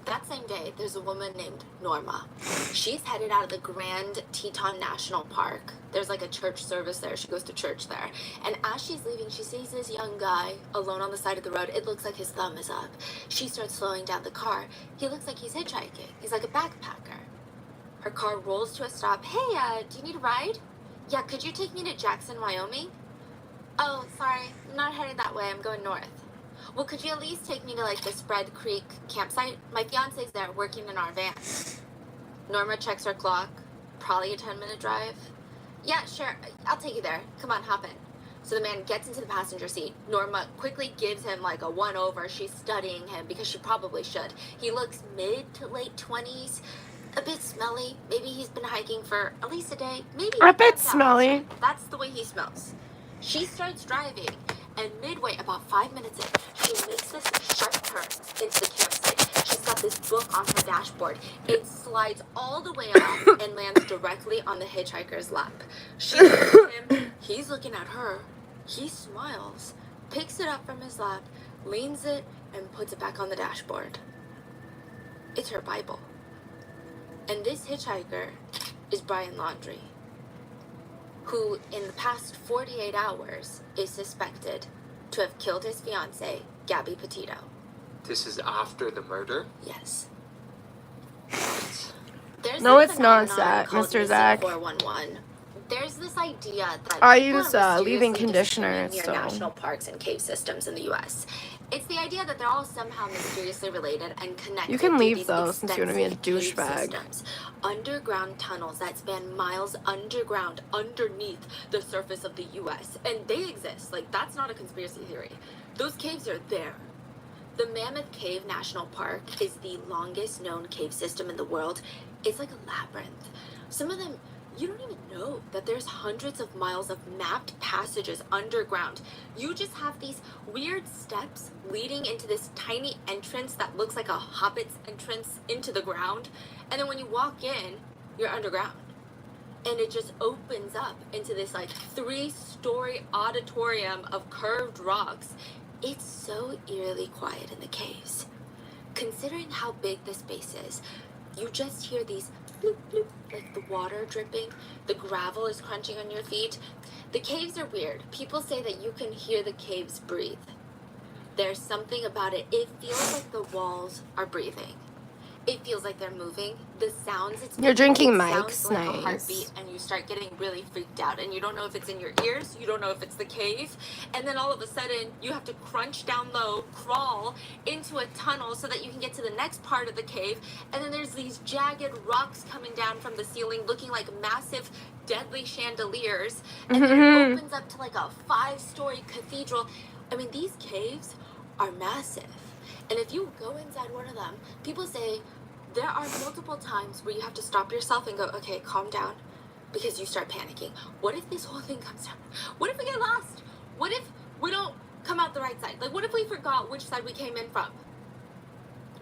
That same day, there's a woman named Norma. She's headed out of the Grand Teton National Park. There's like a church service there. She goes to church there. And as she's leaving, she sees this young guy alone on the side of the road. It looks like his thumb is up. She starts slowing down the car. He looks like he's hitchhiking. He's like a backpacker. Her car rolls to a stop. "Hey, do you need a ride?" "Yeah, could you take me to Jackson, Wyoming?" "Oh, sorry, I'm not headed that way. I'm going north." "Well, could you at least take me to like the Spread Creek campsite? My fiance's there working in our van." Norma checks her clock. Probably a 10-minute drive. "Yeah, sure. I'll take you there. Come on, hop in." So the man gets into the passenger seat. Norma quickly gives him like a one-over. She's studying him because she probably should. He looks mid to late 20s. A bit smelly. Maybe he's been hiking for at least a day. Maybe A bit that's how- smelly. That's the way he smells. She starts driving, and midway, about 5 minutes in, she makes this sharp turn into the campsite. She's got this book on her dashboard. It slides all the way off and lands directly on the hitchhiker's lap. She looks at him, he's looking at her. He smiles, picks it up from his lap, leans it, and puts it back on the dashboard. It's her Bible. And this hitchhiker is Brian Laundrie, who in the past 48 hours is suspected to have killed his fiancée, Gabby Petito. This is after the murder? Yes. There's No, this it's not, phenomenon Zach, called Mr. missing Zach. 411. There's this idea that I people use, are leave-in mysteriously conditioner, disappearing so- near national parks and cave systems in the U.S. It's the idea that they're all somehow mysteriously related and connected. You can to leave, these though, since you wanna be a extensive cave douchebag. systems. Underground tunnels that span miles underground, underneath the surface of the U.S. And they exist. Like, that's not a conspiracy theory. Those caves are there. The Mammoth Cave National Park is the longest known cave system in the world. It's like a labyrinth. Some of them, you don't even know that there's hundreds of miles of mapped passages underground. You just have these weird steps leading into this tiny entrance that looks like a hobbit's entrance into the ground. And then when you walk in, you're underground. And it just opens up into this like 3-story auditorium of curved rocks. It's so eerily quiet in the caves. Considering how big the space is, you just hear these bloop, bloop, like the water dripping. The gravel is crunching on your feet. The caves are weird. People say that you can hear the caves breathe. There's something about it. It feels like the walls are breathing. It feels like they're moving. The sounds it's You're making, drinking it Mike's, sounds like a nice. heartbeat, and you start getting really freaked out. And you don't know if it's in your ears. You don't know if it's the cave. And then all of a sudden, you have to crunch down low, crawl into a tunnel so that you can get to the next part of the cave. And then there's these jagged rocks coming down from the ceiling, looking like massive, deadly chandeliers. And then it opens up to like a 5-story cathedral. I mean, these caves are massive. And if you go inside one of them, people say there are multiple times where you have to stop yourself and go, okay, calm down, because you start panicking. What if this whole thing comes down? What if we get lost? What if we don't come out the right side? Like, what if we forgot which side we came in from?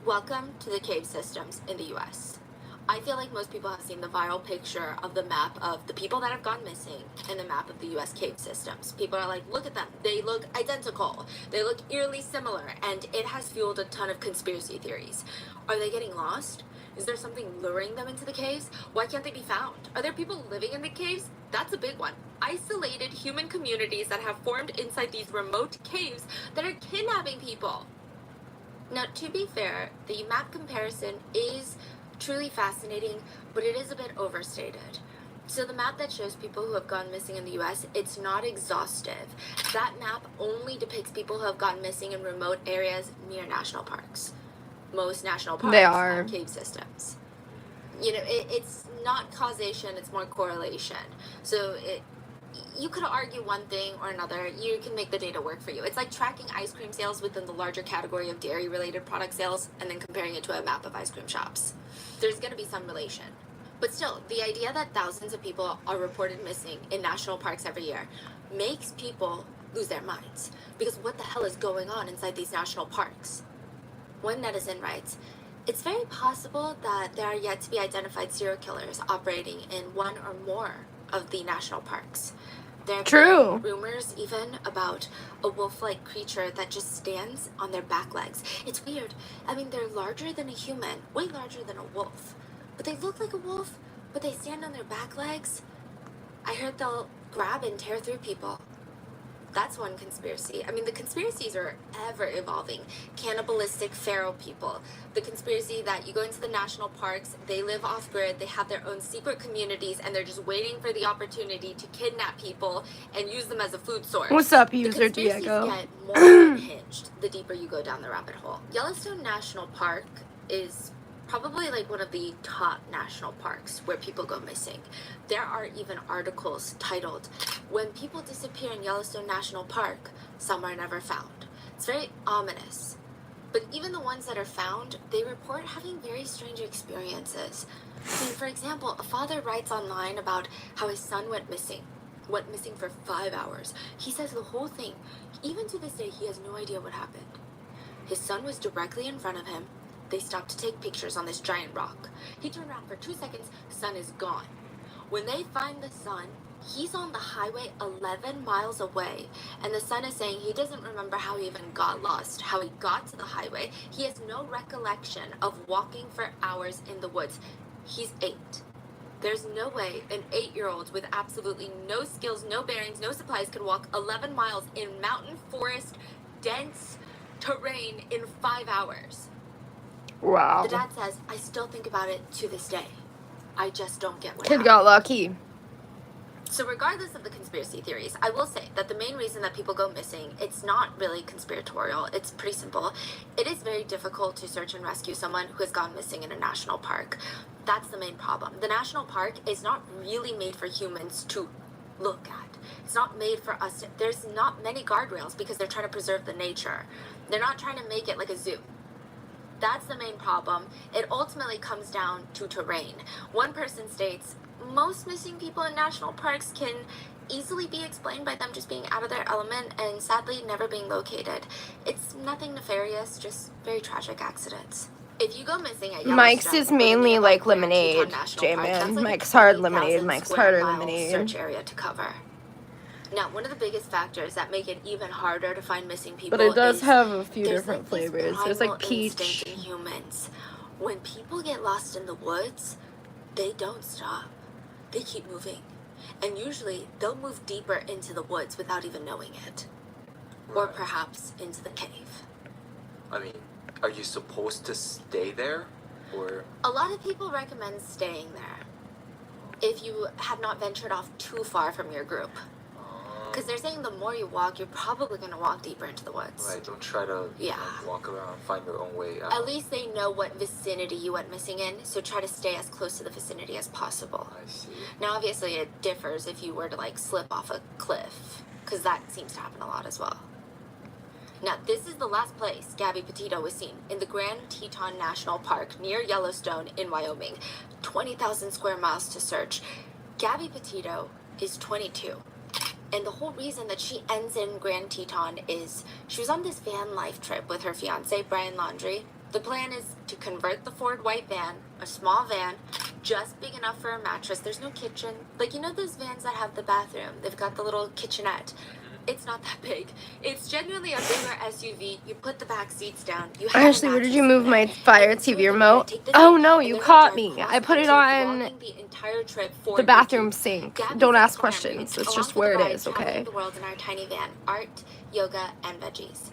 Welcome to the cave systems in the U.S. I feel like most people have seen the viral picture of the map of the people that have gone missing and the map of the U.S. cave systems. People are like, look at them. They look identical. They look eerily similar. And it has fueled a ton of conspiracy theories. Are they getting lost? Is there something luring them into the caves? Why can't they be found? Are there people living in the caves? That's a big one. Isolated human communities that have formed inside these remote caves that are kidnapping people. Now, to be fair, the map comparison is truly fascinating, but it is a bit overstated. So the map that shows people who have gone missing in the US, it's not exhaustive. That map only depicts people who have gone missing in remote areas near national parks. Most national parks have cave systems. You know, it's not causation, it's more correlation. So you could argue one thing or another. You can make the data work for you. It's like tracking ice cream sales within the larger category of dairy-related product sales and then comparing it to a map of ice cream shops. There's going to be some relation. But still, the idea that thousands of people are reported missing in national parks every year makes people lose their minds. Because what the hell is going on inside these national parks? One netizen writes, it's very possible that there are yet to be identified serial killers operating in one or more of the national parks. There have been rumors even about a wolf-like creature that just stands on their back legs. It's weird. I mean, they're larger than a human, way larger than a wolf. But they look like a wolf, but they stand on their back legs. I heard they'll grab and tear through people. That's one conspiracy. I mean, the conspiracies are ever evolving. Cannibalistic feral people. The conspiracy that you go into the national parks, they live off grid, they have their own secret communities, and they're just waiting for the opportunity to kidnap people and use them as a food source. What's up, user The Diego? conspiracies get more unhinged the deeper you go down the rabbit hole. Yellowstone National Park is probably like one of the top national parks where people go missing. There are even articles titled, "When People Disappear in Yellowstone National Park, Some Are Never Found." It's very ominous. But even the ones that are found, they report having very strange experiences. I mean, for example, a father writes online about how his son went missing. Went missing for 5 hours. He says the whole thing, even to this day, he has no idea what happened. His son was directly in front of him. They stopped to take pictures on this giant rock. He turned around for 2 seconds, son is gone. When they find the son, he's on the highway 11 miles away, and the son is saying he doesn't remember how he even got lost, how he got to the highway. He has no recollection of walking for hours in the woods. He's 8. There's no way an 8-year-old with absolutely no skills, no bearings, no supplies could walk 11 miles in mountain forest, dense terrain in 5 hours. Wow. The dad says, I still think about it to this day. I just don't get what Kid happened. got lucky. So regardless of the conspiracy theories, I will say that the main reason that people go missing, it's not really conspiratorial. It's pretty simple. It is very difficult to search and rescue someone who has gone missing in a national park. That's the main problem. The national park is not really made for humans to look at. It's not made for us to, there's not many guardrails because they're trying to preserve the nature. They're not trying to make it like a zoo. That's the main problem. It ultimately comes down to terrain. One person states, most missing people in national parks can easily be explained by them just being out of their element and sadly never being located. It's nothing nefarious, just very tragic accidents. If you go missing at Yellowstone, Mike's is mainly like lemonade, J-Man. J-Man. Mike's hard lemonade, Mike's harder lemonade. Search area to cover. Now, one of the biggest factors that make it even harder to find missing people But it does is have a few there's different like this flavors. There's like primal peach. instinct in humans. When people get lost in the woods, they don't stop. They keep moving. And usually, they'll move deeper into the woods without even knowing it. Or Right. perhaps into the cave. I mean, are you supposed to stay there? Or A lot of people recommend staying there if you have not ventured off too far from your group. Because they're saying the more you walk, you're probably going to walk deeper into the woods. right, don't try to Yeah. walk around, find your own way out. At least they know what vicinity you went missing in, so try to stay as close to the vicinity as possible. I see. Now, obviously, it differs if you were to, like, slip off a cliff, because that seems to happen a lot as well. Now, this is the last place Gabby Petito was seen, in the Grand Teton National Park near Yellowstone in Wyoming. 20,000 square miles to search. Gabby Petito is 22. And the whole reason that she ends in Grand Teton is she was on this van life trip with her fiance, Brian Laundrie. The plan is to convert the Ford white van, a small van, just big enough for a mattress. There's no kitchen. Like, you know those vans that have the bathroom? They've got the little kitchenette. It's not that big. It's genuinely a bigger SUV. You put the back seats down. You have Ashley, where did you move my Fire TV remote? Oh no, you caught me. I put it on the bathroom sink. Don't ask questions. It's just where it is, okay? The world in our tiny van. Art, yoga, and veggies.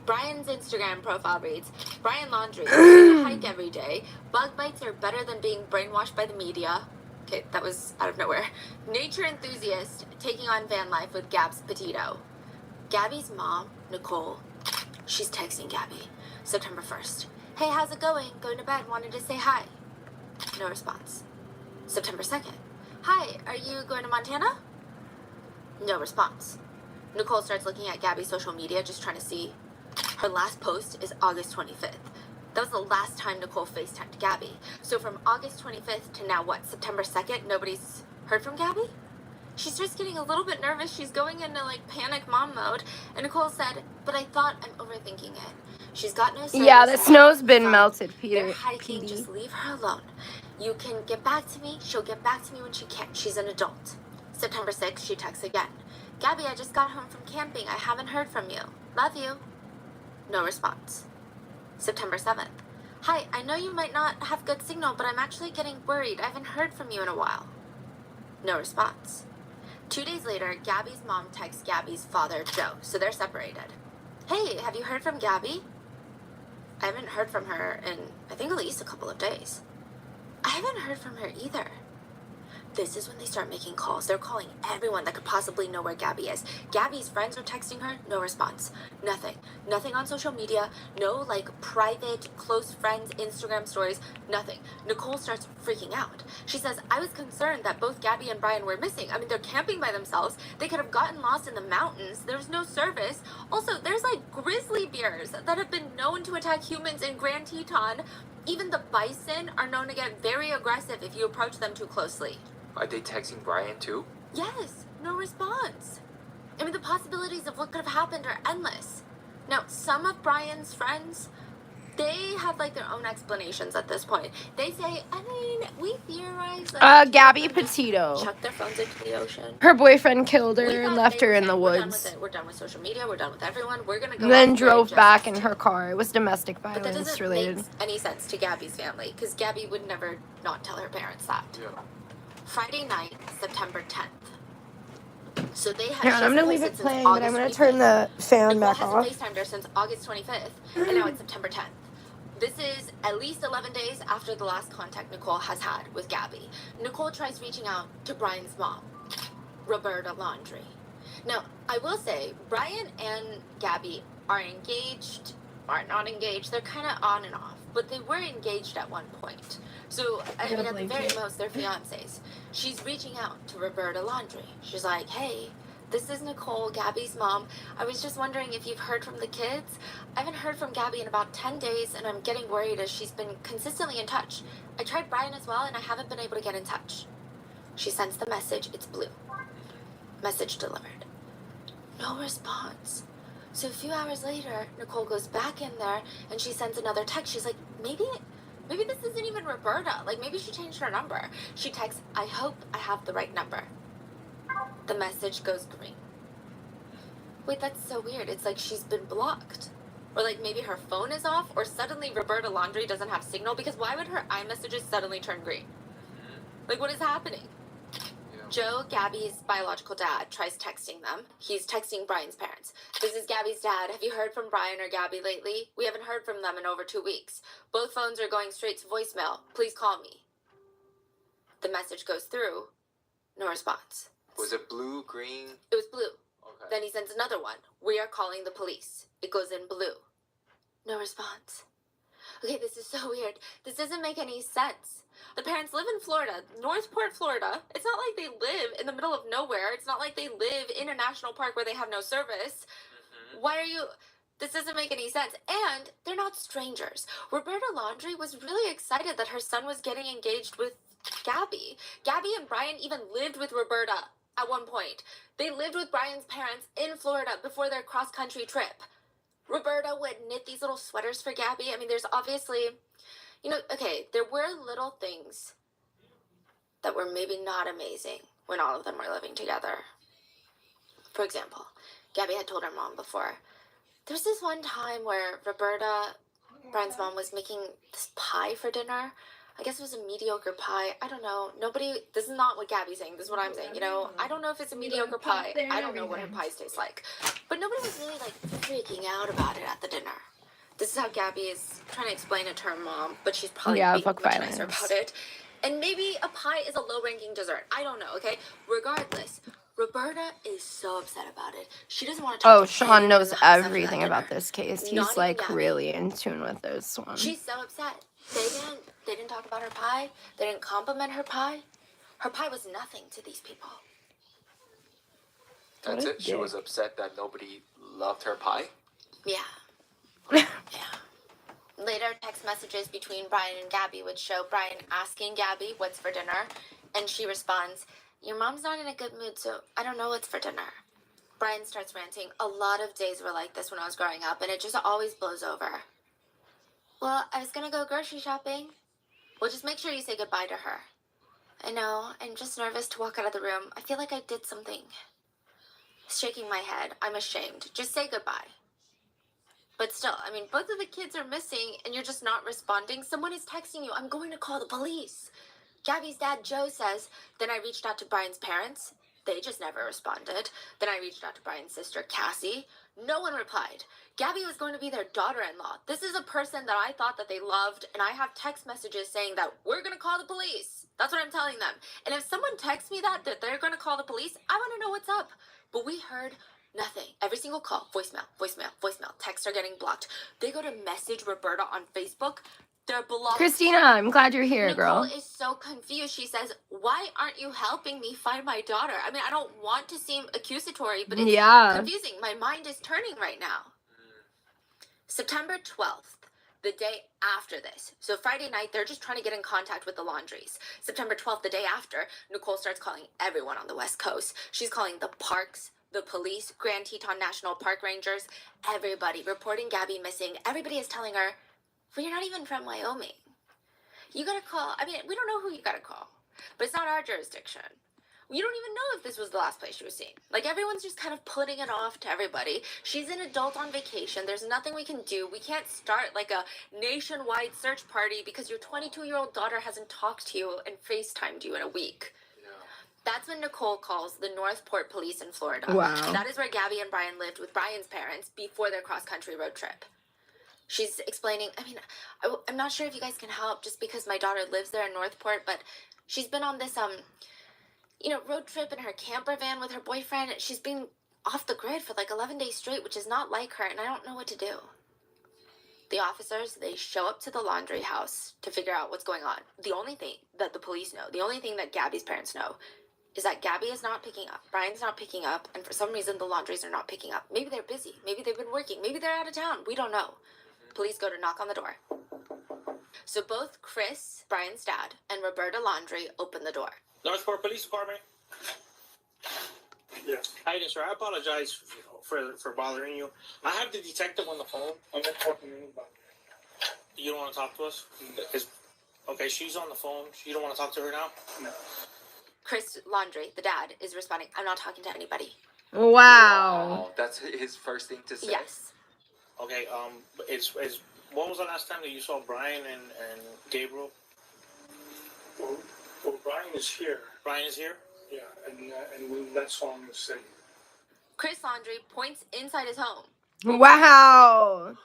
Brian's Instagram profile reads, Brian Laundrie, I hike every day. Bug bites are better than being brainwashed by the media. Okay, that was out of nowhere. Nature enthusiast taking on van life with Gabs Petito. Gabby's mom, Nicole, she's texting Gabby. September 1st. Hey, how's it going? Going to bed. Wanted to say hi. No response. September 2nd. Hi, are you going to Montana? No response. Nicole starts looking at Gabby's social media, just trying to see. Her last post is August 25th. That was the last time Nicole FaceTimed Gabby. So from August 25th to now, what, September 2nd, nobody's heard from Gabby? She starts getting a little bit nervous. She's going into, like, panic mom mode. And Nicole said, but I thought I'm overthinking it. She's got no service. Yeah, the snow's been melted, Peter. They're hiking, just leave her alone. You can get back to me. She'll get back to me when she can. She's an adult. September 6th, she texts again. Gabby, I just got home from camping. I haven't heard from you. Love you. No response. September 7th. Hi, I know you might not have good signal, but I'm actually getting worried. I haven't heard from you in a while. No response. 2 days later, Gabby's mom texts Gabby's father, Joe, so they're separated. Hey, have you heard from Gabby? I haven't heard from her in, I think, at least a couple of days. I haven't heard from her either. This is when they start making calls. They're calling everyone that could possibly know where Gabby is. Gabby's friends are texting her, no response. Nothing. Nothing on social media. No, like, private, close friends, Instagram stories. Nothing. Nicole starts freaking out. She says, I was concerned that both Gabby and Brian were missing. I mean, they're camping by themselves. They could have gotten lost in the mountains. There's no service. Also, there's, like, grizzly bears that have been known to attack humans in Grand Teton. Even the bison are known to get very aggressive if you approach them too closely. Are they texting Brian too? Yes, no response. I mean, the possibilities of what could have happened are endless. Now, some of Brian's friends, they have like their own explanations at this point. They say, I mean, we theorize that Gabby two of them just Petito. chucked their phones into the ocean. Her boyfriend killed her We and thought left they her were in the saying, we're done with woods. it. We're done with social media. We're done with everyone. We're gonna go. And then off the grid drove just back us in two. her car. It was domestic But that violence doesn't related. make any sense to Gabby's family, because Gabby would never not tell her parents that. Yeah. Friday night, September 10th. So they had. Hang on, I'm gonna leave it playing, but I'm gonna turn the fan Nicole back off. hasn't FaceTimed her since August 25th, and now it's September 10th. This is at least 11 days after the last contact Nicole has had with Gabby. Nicole tries reaching out to Brian's mom, Roberta Laundrie. Now, I will say, Brian and Gabby are engaged, are not engaged. They're kind of on and off, but they were engaged at one point. So, I mean, at the very most, they're fiancés. She's reaching out to Roberta Laundrie. She's like, hey, this is Nicole, Gabby's mom. I was just wondering if you've heard from the kids. I haven't heard from Gabby in about 10 days, and I'm getting worried as she's been consistently in touch. I tried Brian as well, and I haven't been able to get in touch. She sends the message. It's blue. Message delivered. No response. So a few hours later, Nicole goes back in there, and she sends another text. She's like, maybe this isn't even Roberta. Like, maybe she changed her number. She texts, I hope I have the right number. The message goes green. Wait, that's so weird. It's like she's been blocked. Or like maybe her phone is off, or suddenly Roberta Laundrie doesn't have signal, because why would her iMessages suddenly turn green? Like, what is happening? Joe, Gabby's biological dad, tries texting them. He's texting Brian's parents. This is Gabby's dad. Have you heard from Brian or Gabby lately? We haven't heard from them in over 2 weeks. Both phones are going straight to voicemail. Please call me. The message goes through. No response. Was it blue, green? It was blue. Okay. Then he sends another one. We are calling the police. It goes in blue. No response. Okay, this is so weird. This doesn't make any sense. The parents live in Florida, Northport, Florida. It's not like they live in the middle of nowhere. It's not like they live in a national park where they have no service. Why are you... This doesn't make any sense. And they're not strangers. Roberta Laundrie was really excited that her son was getting engaged with Gabby. Gabby and Brian even lived with Roberta at one point. They lived with Brian's parents in Florida before their cross-country trip. Roberta would knit these little sweaters for Gabby. I mean, there's obviously... You know, okay, there were little things that were maybe not amazing when all of them were living together. For example, Gabby had told her mom before, there was this one time where Roberta, Brian's mom, was making this pie for dinner. I guess it was a mediocre pie. I don't know. This is not what Gabby's saying. This is what I'm saying. You know, I don't know if it's a mediocre pie. I don't know what her pies taste like. But nobody was really, like, freaking out about it at the dinner. This is how Gabby is trying to explain it to her mom, but she's probably being much nicer about it. And maybe a pie is a low-ranking dessert. I don't know, okay? Regardless, Roberta is so upset about it. She doesn't want to talk to Sean knows anyone else everything after that about dinner. this case. Not He's even like Gabby. really in tune with this one. She's so upset. They didn't talk about her pie. They didn't compliment her pie. Her pie was nothing to these people. That's it? She was upset that nobody loved her pie? Yeah. Yeah. Later, text messages between Brian and Gabby would show Brian asking Gabby what's for dinner, and she responds, your mom's not in a good mood, so I don't know what's for dinner. Brian starts ranting. A lot of days were like this when I was growing up, and it just always blows over. Well, I was gonna go grocery shopping. Well, just make sure you say goodbye to her. I know, I'm just nervous to walk out of the room. I feel like I did something. Shaking my head. I'm ashamed. Just say goodbye. But still, I mean, both of the kids are missing and you're just not responding. Someone is texting you, I'm going to call the police. Gabby's dad, Joe, says, then I reached out to Brian's parents. They just never responded. Then I reached out to Brian's sister, Cassie. No one replied. Gabby was going to be their daughter-in-law. This is a person that I thought that they loved, and I have text messages saying that we're going to call the police. That's what I'm telling them. And if someone texts me that they're going to call the police, I want to know what's up. But we heard nothing. Every single call, voicemail, voicemail, voicemail. Texts are getting blocked. They go to message Roberta on Facebook. They're blocked. Christina, I'm glad you're here, Nicole girl. is so confused. She says, why aren't you helping me find my daughter? I mean, I don't want to seem accusatory, but it's confusing. My mind is turning right now. September 12th. the day after this. So Friday night, they're just trying to get in contact with the laundries. September 12th, the day after, Nicole starts calling everyone on the West Coast. She's calling the parks, the police, Grand Teton National Park rangers, everybody reporting Gabby missing. Everybody is telling her, well, you're not even from Wyoming. You gotta call. I mean, we don't know who you gotta call, but it's not our jurisdiction. You don't even know if this was the last place she was seen. Like, everyone's just kind of putting it off to everybody. She's an adult on vacation. There's nothing we can do. We can't start like a nationwide search party because your 22-year-old daughter hasn't talked to you and FaceTimed you in a week. No. That's when Nicole calls the Northport police in Florida. Wow. That is where Gabby and Brian lived with Brian's parents before their cross-country road trip. She's explaining, I mean, I'm not sure if you guys can help just because my daughter lives there in Northport, but she's been on this, road trip in her camper van with her boyfriend. She's been off the grid for like 11 days straight, which is not like her, and I don't know what to do. The officers, they show up to the laundry house to figure out what's going on. The only thing that the police know, the only thing that Gabby's parents know, is that Gabby is not picking up, Brian's not picking up, and for some reason the laundries are not picking up. Maybe they're busy, maybe they've been working, maybe they're out of town, we don't know. Police go to knock on the door. So both Chris, Brian's dad, and Roberta Laundrie open the door. Northport Police Department. Yes. Hi, sir. I apologize for bothering you. I have the detective on the phone. I'm not talking to anybody. You don't want to talk to us? Okay, she's on the phone. You don't want to talk to her now? No. Chris Laundrie, the dad, is responding, I'm not talking to anybody. Wow. That's his first thing to say? Yes. Okay, when was the last time that you saw Brian and Gabriel? Well, Brian is here. Brian is here? Yeah, and we saw him in the city. Chris Laundrie points inside his home. Wow.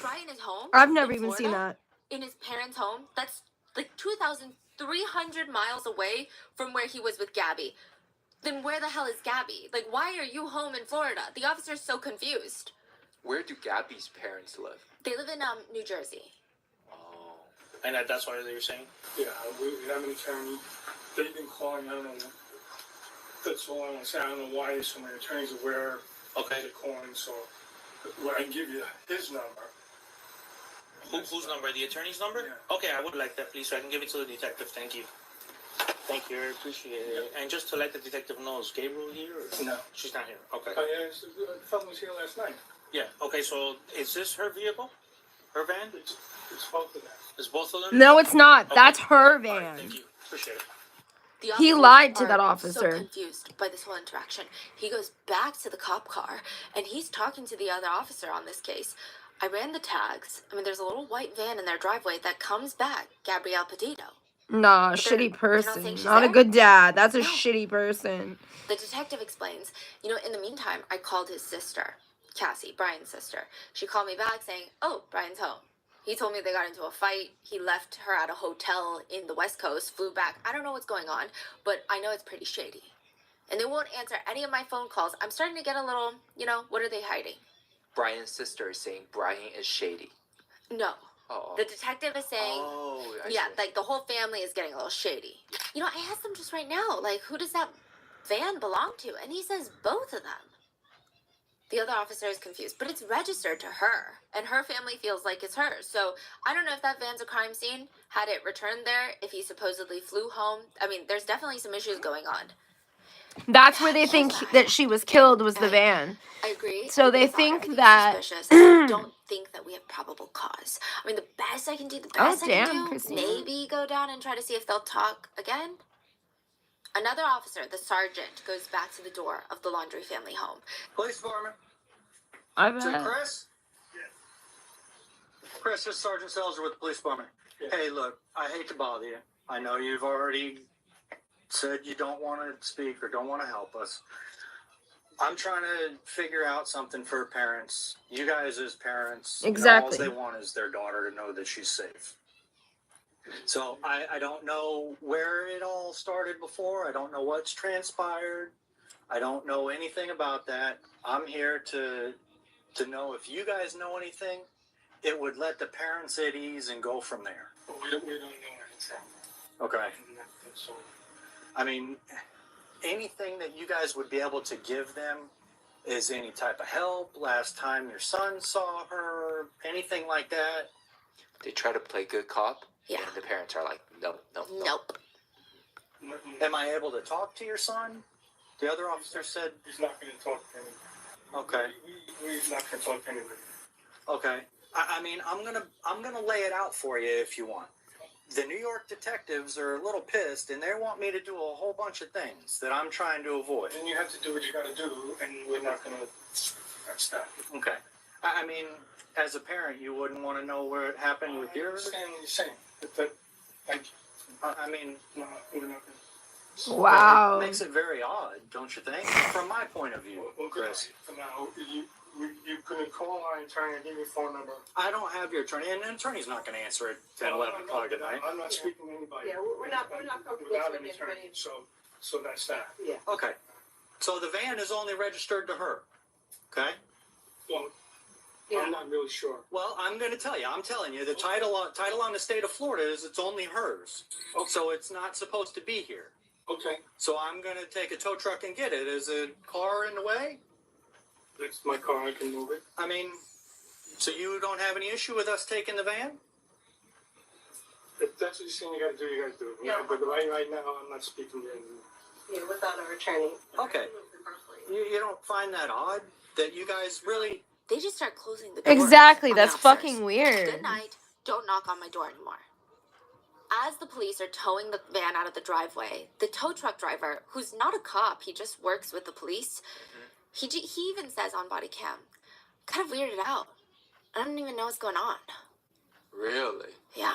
Brian is home? I've never in even Florida, seen that. In his parents' home? That's like 2,300 miles away from where he was with Gabby. Then where the hell is Gabby? Like, why are you home in Florida? The officer's so confused. Where do Gabby's parents live? They live in New Jersey. Oh. And that's why they were saying? Yeah, we have an attorney. They've been calling, I don't know. That's all I want to say. I don't know why so many attorneys are aware of the calling, so when I give you his number. Whose number? The attorney's number? Yeah. Okay, I would like that, please, so I can give it to the detective. Thank you. Thank you, I appreciate it. And just to let the detective know, is Gabriel here? Or? No. She's not here. Okay. Oh, yeah, the fellow was here last night. Yeah, okay, so is this her vehicle? Her van? It's both of them. Is both of them? No, it's not. Okay. That's her All right, van. thank you. Appreciate it. The He officers lied to are that officer. So confused by this whole interaction. He goes back to the cop car and he's talking to the other officer on this case. I ran the tags. I mean, there's a little white van in their driveway that comes back Gabrielle Petito. Nah, But shitty not person. saying she's Not a there? good dad. That's a No. shitty person. The detective explains, in the meantime, I called his sister, Cassie, Brian's sister. She called me back saying, oh, Brian's home. He told me they got into a fight. He left her at a hotel in the West Coast, flew back. I don't know what's going on, but I know it's pretty shady. And they won't answer any of my phone calls. I'm starting to get a little, what are they hiding? Brian's sister is saying Brian is shady. No. Oh. The detective is saying, I yeah, see. like the whole family is getting a little shady. I asked him just right now, like, who does that van belong to? And he says both of them. The other officer is confused, but it's registered to her, and her family feels like it's hers. So I don't know if that van's a crime scene, had it returned there, if he supposedly flew home. I mean, there's definitely some issues going on. That's where they think that she was killed, was the van. I agree. So they It's not think everything that- suspicious. I don't think that we have probable cause. I mean, the best I can do, Christina. maybe go down and try to see if they'll talk again. Another officer, the sergeant, goes back to the door of the Laundrie family home. Police department. I Is it bet. Chris? Chris, this is Sergeant Selzer with the police department. Hey, look, I hate to bother you. I know you've already said you don't want to speak or don't want to help us. I'm trying to figure out something for parents. You guys as parents, Exactly. all they want is their daughter to know that she's safe. So I don't know where it all started before. I don't know what's transpired. I don't know anything about that. I'm here to know if you guys know anything. It would let the parents at ease and go from there. But we don't know anything. Okay. So, I mean, anything that you guys would be able to give them is any type of help. Last time your son saw her, anything like that. They try to play good cop. Yeah. And the parents are like, no. Nope. Am I able to talk to your son? The other officer said. He's not going to talk to anybody. Okay. We're not going to talk to anybody. Okay. I mean, I'm gonna lay it out for you if you want. The New York detectives are a little pissed, and they want me to do a whole bunch of things that I'm trying to avoid. Then you have to do what you got to do, and we're not going to. That's that. Okay. I mean, as a parent, you wouldn't want to know where it happened with I yours. understand what you're saying. But thank you. I mean, No, we're not going to. Wow. it makes it very odd, don't you think? From my point of view, Well, Chris. for now, you couldn't call our attorney and give me a phone number. I don't have your attorney, and an attorney's not going to answer at 10, 11 o'clock at night. I'm not speaking to anybody. Yeah, we're not comfortable without with an attorney. anybody. So that's that. Yeah. Okay. So the van is only registered to her. Okay? Well, Yeah. I'm not really sure. Well, I'm going to tell you. I'm telling you, the title on the state of Florida is it's only hers. Okay. So it's not supposed to be here. Okay, So I'm going to take a tow truck and get it. Is a car in the way? that's my car. I can move it. I mean, so you don't have any issue with us taking the van? If that's what you're saying, you got to do. You got to do it. Yeah. But right now, I'm not speaking to anyone. Yeah, without our attorney. Okay. You don't find that odd that you guys really? They just start closing the doors. Exactly. on the That's officers. fucking weird. Good night. Don't knock on my door anymore. As the police are towing the van out of the driveway, the tow truck driver, who's not a cop, he just works with the police, he even says on body cam, kind of weirded out. I don't even know what's going on. Really? Yeah.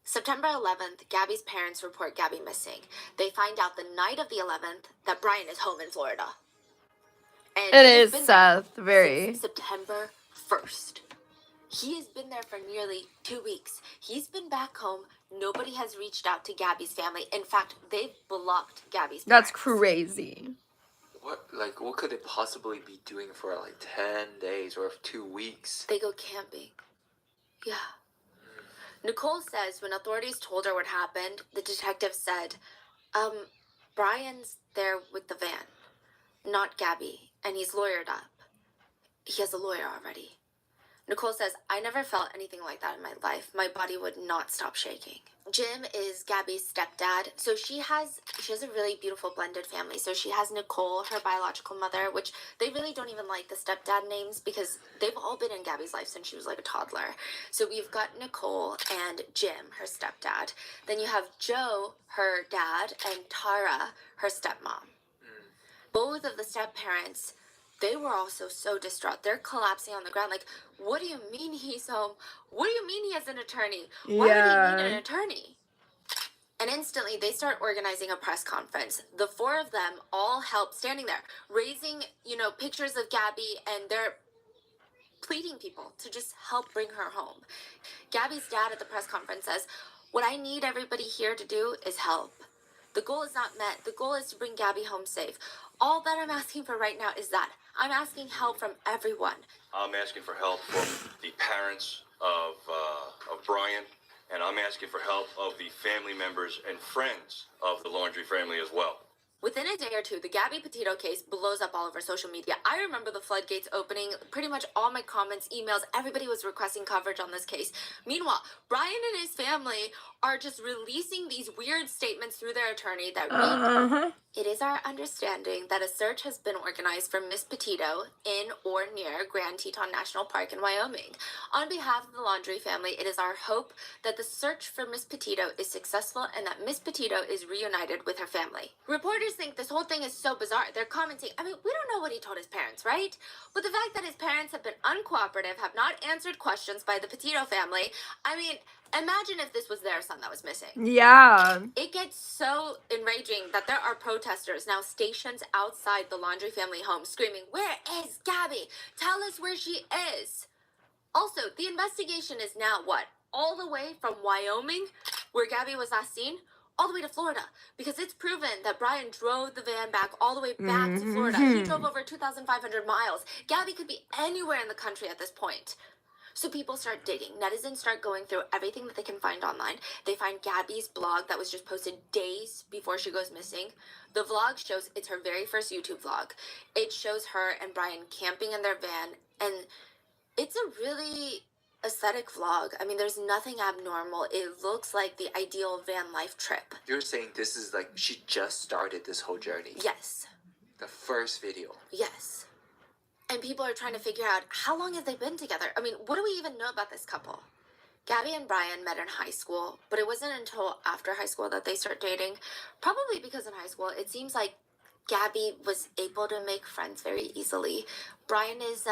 September 11th, Gabby's parents report Gabby missing. They find out the night of the 11th that Brian is home in Florida. And It he's is been there Seth. Very. since September 1st. He has been there for nearly 2 weeks. He's been back home. Nobody has reached out to Gabby's family. In fact, they've blocked Gabby's That's parents. crazy. What could they possibly be doing for like 10 days or 2 weeks? They go camping. Yeah. Nicole says when authorities told her what happened, the detective said, Brian's there with the van, not Gabby, and he's lawyered up. He has a lawyer already. Nicole says, I never felt anything like that in my life. My body would not stop shaking. Jim is Gabby's stepdad. So she has a really beautiful blended family. So she has Nicole, her biological mother, which they really don't even like the stepdad names because they've all been in Gabby's life since she was like a toddler. So we've got Nicole and Jim, her stepdad. Then you have Joe, her dad, and Tara, her stepmom. Both of the step-parents, they were also so distraught. They're collapsing on the ground like, what do you mean he's home? What do you mean he has an attorney? Why would he need an attorney? And instantly, they start organizing a press conference. The four of them all help standing there, raising, pictures of Gabby, and they're pleading people to just help bring her home. Gabby's dad at the press conference says, what I need everybody here to do is help. The goal is not met. The goal is to bring Gabby home safe. All that I'm asking for right now is that. I'm asking help from everyone. I'm asking for help from the parents of Brian, and I'm asking for help of the family members and friends of the Laundrie family as well. Within a day or two, the Gabby Petito case blows up all over social media. I remember the floodgates opening. Pretty much all my comments, emails, everybody was requesting coverage on this case. Meanwhile, Brian and his family are just releasing these weird statements through their attorney that read, it is our understanding that a search has been organized for Miss Petito in or near Grand Teton National Park in Wyoming. On behalf of the Laundrie family, it is our hope that the search for Miss Petito is successful and that Miss Petito is reunited with her family. Reporters think this whole thing is so bizarre. They're commenting, we don't know what he told his parents, right? But the fact that his parents have been uncooperative, have not answered questions by the Petito family, imagine if this was their son that was missing. Yeah. It gets so enraging that there are protesters now stationed outside the Laundrie family home screaming, where is Gabby? Tell us where she is. Also, the investigation is now all the way from Wyoming, where Gabby was last seen, all the way to Florida, because it's proven that Brian drove the van back all the way back to Florida. He drove over 2,500 miles. Gabby could be anywhere in the country at this point. So people start digging. Netizens start going through everything that they can find online. They find Gabby's blog that was just posted days before she goes missing. The vlog shows it's her very first YouTube vlog. It shows her and Brian camping in their van, and it's a really aesthetic vlog. I mean, there's nothing abnormal. It looks like the ideal van life trip. You're saying this is like she just started this whole journey? Yes. The first video? Yes. And people are trying to figure out, how long have they been together? I mean, what do we even know about this couple? Gabby and Brian met in high school, but it wasn't until after high school that they start dating. Probably because in high school, it seems like Gabby was able to make friends very easily. Brian is,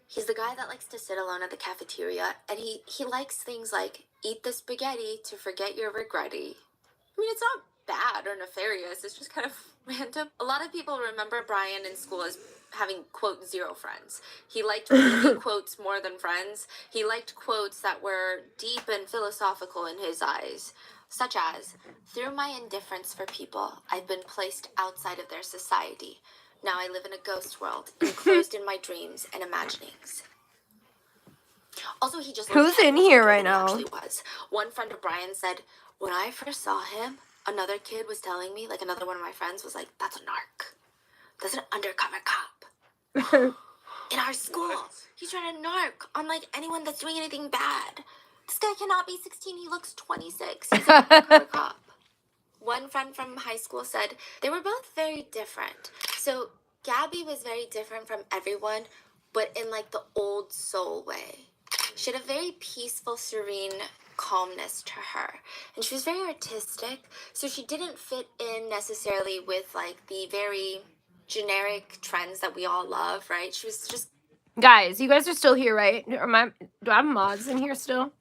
he's the guy that likes to sit alone at the cafeteria, and he likes things like, eat the spaghetti to forget your regretty. I mean, it's not bad or nefarious, it's just kind of random. A lot of people remember Brian in school as having, quote, 0 friends. He liked movie quotes more than friends. He liked quotes that were deep and philosophical in his eyes, such as, through my indifference for people, I've been placed outside of their society. Now I live in a ghost world, enclosed in my dreams and imaginings. Also, he just Who's in here right now? Actually was. One friend of Brian said, when I first saw him, another kid was telling me, like another one of my friends was like, that's a narc. That's an undercover cop. In our school, he's trying to narc on like anyone that's doing anything bad. This guy cannot be 16. He looks 26. He's an undercover cop. One friend from high school said they were both very different. So Gabby was very different from everyone, but in like the old soul way. She had a very peaceful, serene calmness to her. And she was very artistic, so she didn't fit in necessarily with like the very generic trends that we all love, right? She was just... Guys, you guys are still here, right? Do I have mods in here still?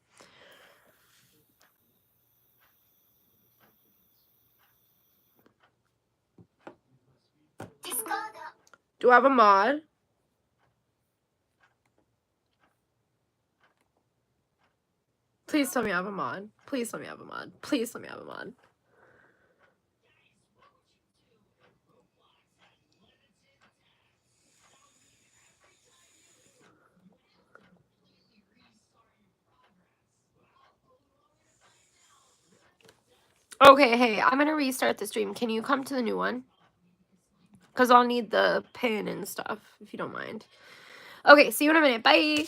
Do I have a mod? Please tell me I have a mod. Please tell me I have a mod. Please tell me I have a mod. Okay, hey, I'm gonna restart the stream. Can you come to the new one? Because I'll need the pin and stuff, if you don't mind. Okay, see you in a minute. Bye!